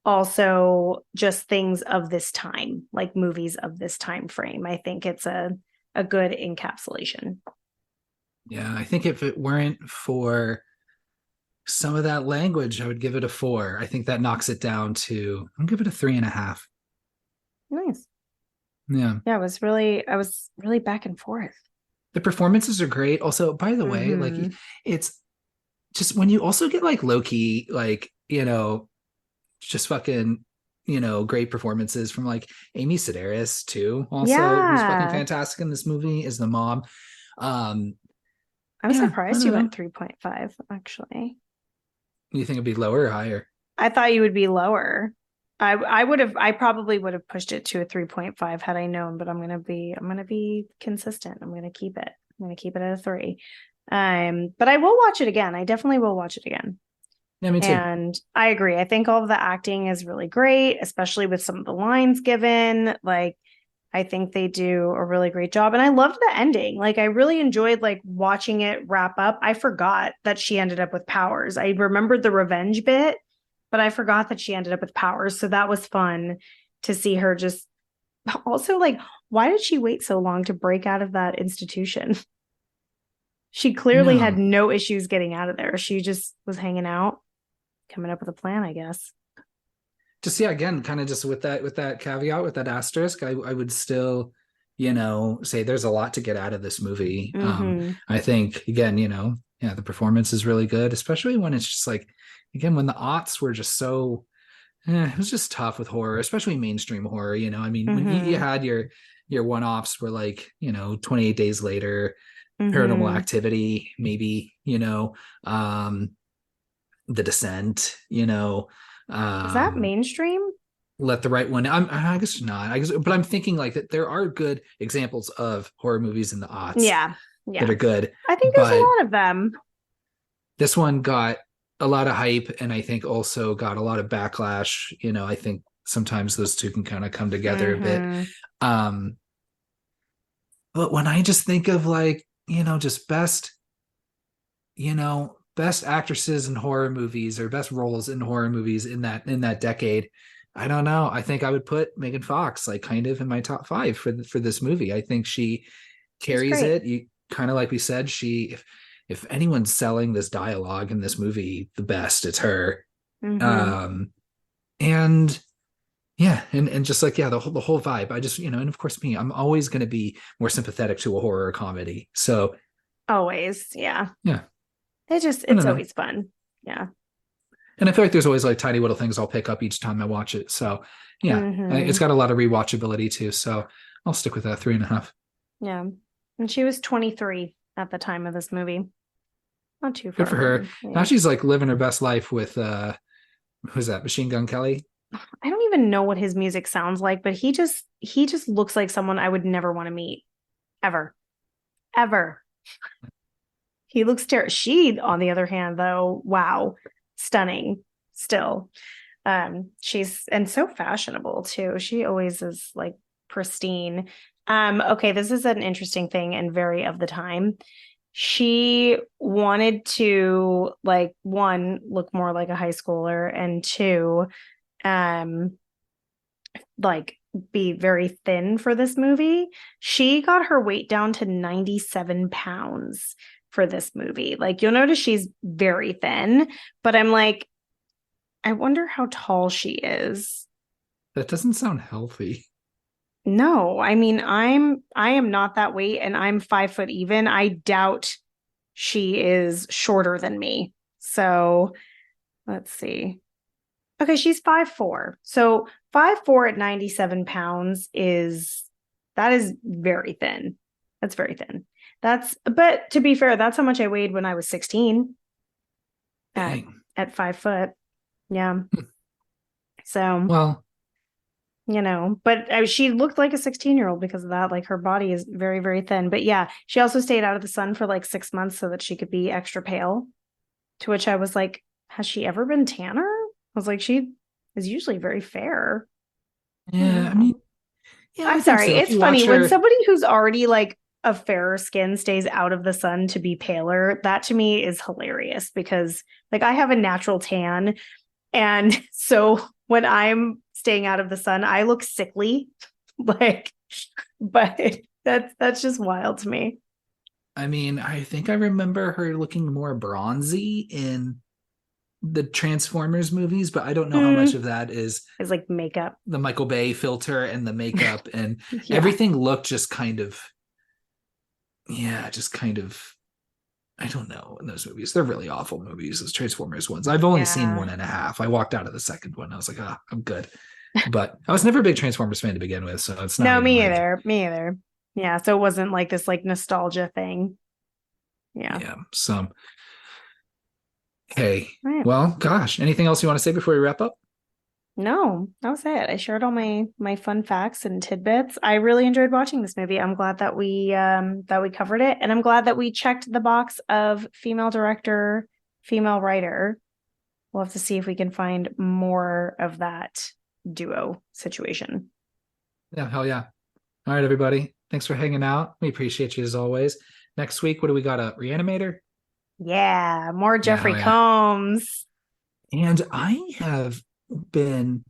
also just things of this time, like movies of this time frame. I think it's a good encapsulation. Yeah, I think if it weren't for some of that language, I would give it a 4. I think that knocks it down to, I'll give it a 3.5. Nice. Yeah. Yeah, I was really back and forth. The performances are great. Also, by the way, like Mm-hmm. it's just when you also get like low key, like, just fucking, great performances from like Amy Sedaris too, also, who's fucking Yeah. fantastic in this movie, is the mom. Um, I'm yeah, I surprised don't you know. went 3.5, actually. You think it'd be lower or higher? I thought you would be lower. I probably would have pushed it to a 3.5 had I known, but I'm gonna be consistent. I'm gonna keep it. I'm gonna keep it at a 3. But I will watch it again. I definitely will watch it again. Yeah, me too. And I agree. I think all of the acting is really great, especially with some of the lines given. Like, I think they do a really great job. And I loved the ending. Like, I really enjoyed like watching it wrap up. I forgot that she ended up with powers. I remembered the revenge bit, but I forgot that she ended up with powers. So that was fun to see her just also like, why did she wait so long to break out of that institution? She clearly had No. no issues getting out of there. She just was hanging out, coming up with a plan, I guess. Just, yeah, again, kind of just with that caveat, with that asterisk, I would still say there's a lot to get out of this movie. Mm-hmm. I think again, yeah, the performance is really good, especially when it's just like, again, when the aughts were just so, it was just tough with horror, especially mainstream horror. I mean, when you Mm-hmm. had your one-offs were like, 28 Days Later, Paranormal Mm-hmm. Activity, maybe, The Descent, Is that um, mainstream? Let the Right One. I guess not. But I'm thinking like that there are good examples of horror movies in the aughts Yeah. that Yeah. are good, I think there's a but lot of them. this one got a lot of hype, and I think also got a lot of backlash. I think sometimes those two can kind of come together a bit. Mm-hmm. Um, but when I just think of like, just best actresses in horror movies or best roles in horror movies in that decade, I don't know. I think I would put Megan Fox like kind of in my top five for this movie. I think she She's carries great. it. You kind of like we said, if anyone's selling this dialogue in this movie the best, it's her. Mm-hmm. Um and yeah, and just like, yeah, the whole vibe. I just, and of course me, I'm always going to be more sympathetic to a horror comedy. So Always. Yeah. yeah, I It's don't know. always fun. Yeah. And I feel like there's always like tiny little things I'll pick up each time I watch it. So yeah, it's Mm-hmm. got a lot of rewatchability too. So I'll stick with that 3.5. Yeah. And she was 23 at the time of this movie. Not too Good far for her. from, Now yeah. she's like living her best life with who's that? Machine Gun Kelly. I don't even know what his music sounds like, but he just looks like someone I would never want to meet ever. Ever. He looks terrible. She, on the other hand, though, wow, stunning still. She's and so fashionable too. She always is like pristine. Okay, this is an interesting thing and very of the time. She wanted to like one look more like a high schooler and two um like be very thin for this movie. She got her weight down to 97 pounds for this movie. Like you'll notice she's very thin, but I'm like, I wonder how tall she is. That doesn't sound healthy. No, I mean, I am not that weight and I'm 5 foot even. I doubt she is shorter than me. So let's see. Okay, she's 5'4". So 5'4" at 97 pounds that is very thin. That's very thin. But to be fair, that's how much I weighed when I was 16 at Dang. at 5 foot. Yeah. So, Well, but she looked like a 16-year-old because of that. Like her body is very, very thin. But yeah, she also stayed out of the sun for like 6 months so that she could be extra pale. To which I was like, has she ever been tanner? I was like, she is usually very fair. I don't yeah, I know. mean, yeah, I I'm think sorry. so. If It's you funny watch when her, somebody who's already like a fairer skin stays out of the sun to be paler. That to me is hilarious because like I have a natural tan. And so when I'm staying out of the sun, I look sickly. Like, but that's just wild to me. I mean, I think I remember her looking more bronzy in the Transformers movies, but I don't know how much Mm, of that is it's like makeup. the Michael Bay filter and the makeup, and Yeah. everything looked just kind of, yeah, just kind of, I don't know. In those movies, they're really awful movies, those Transformers ones. I've only seen Yeah. 1.5. I walked out of the second one. I was like, ah, I'm good. But I was never a big Transformers fan to begin with, so it's not No, even me like, either. Me either. Yeah. So it wasn't like this like nostalgia thing. Yeah. yeah. So, hey, All right. well, gosh, anything else you want to say before we wrap up? No, that was it. I shared all my fun facts and tidbits. I really enjoyed watching this movie. I'm glad that we covered it, and I'm glad that we checked the box of female director, female writer. We'll have to see if we can find more of that duo situation. Yeah, hell yeah. All right, everybody. Thanks for hanging out. We appreciate you as always. Next week, what do we got? A reanimator? Yeah, more Yeah, Jeffrey hell yeah. Combs. And I have been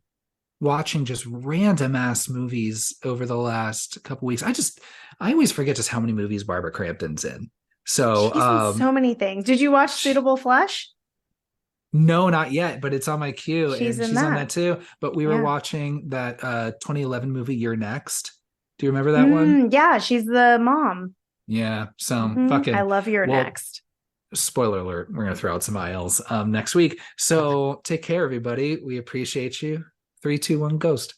watching just random ass movies over the last couple weeks. I always forget just how many movies Barbara Crampton's in. So She's in so many things. Did you watch Suitable Flesh? no, not yet, but it's on my queue She's and in she's on that. that too. But we were Yeah. watching that 2011 movie You're Next. Do you remember that one? Yeah, she's the mom. Yeah. So I fucking, love You're well, Next. spoiler alert, we're gonna throw out some aisles next week. So take care, everybody. We appreciate you. 3, 2, 1, ghost.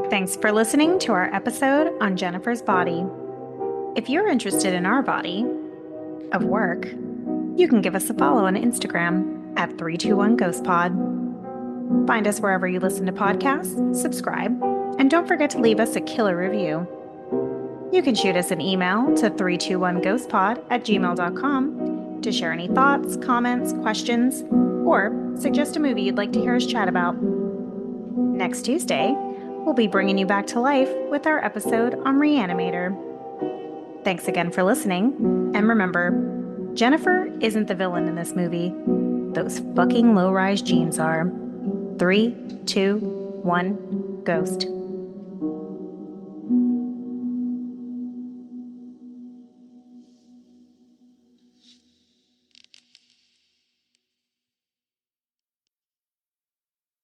Thanks for listening to our episode on Jennifer's body. If you're interested in our body of work, you can give us a follow on Instagram at 321GhostPod. Find us wherever you listen to podcasts, subscribe, and don't forget to leave us a killer review. You can shoot us an email to 321ghostpod@gmail.com to share any thoughts, comments, questions, or suggest a movie you'd like to hear us chat about. Next Tuesday, we'll be bringing you back to life with our episode on Reanimator. Thanks again for listening, and remember, Jennifer isn't the villain in this movie. Those fucking low-rise jeans are. 3, 2, 1, ghost.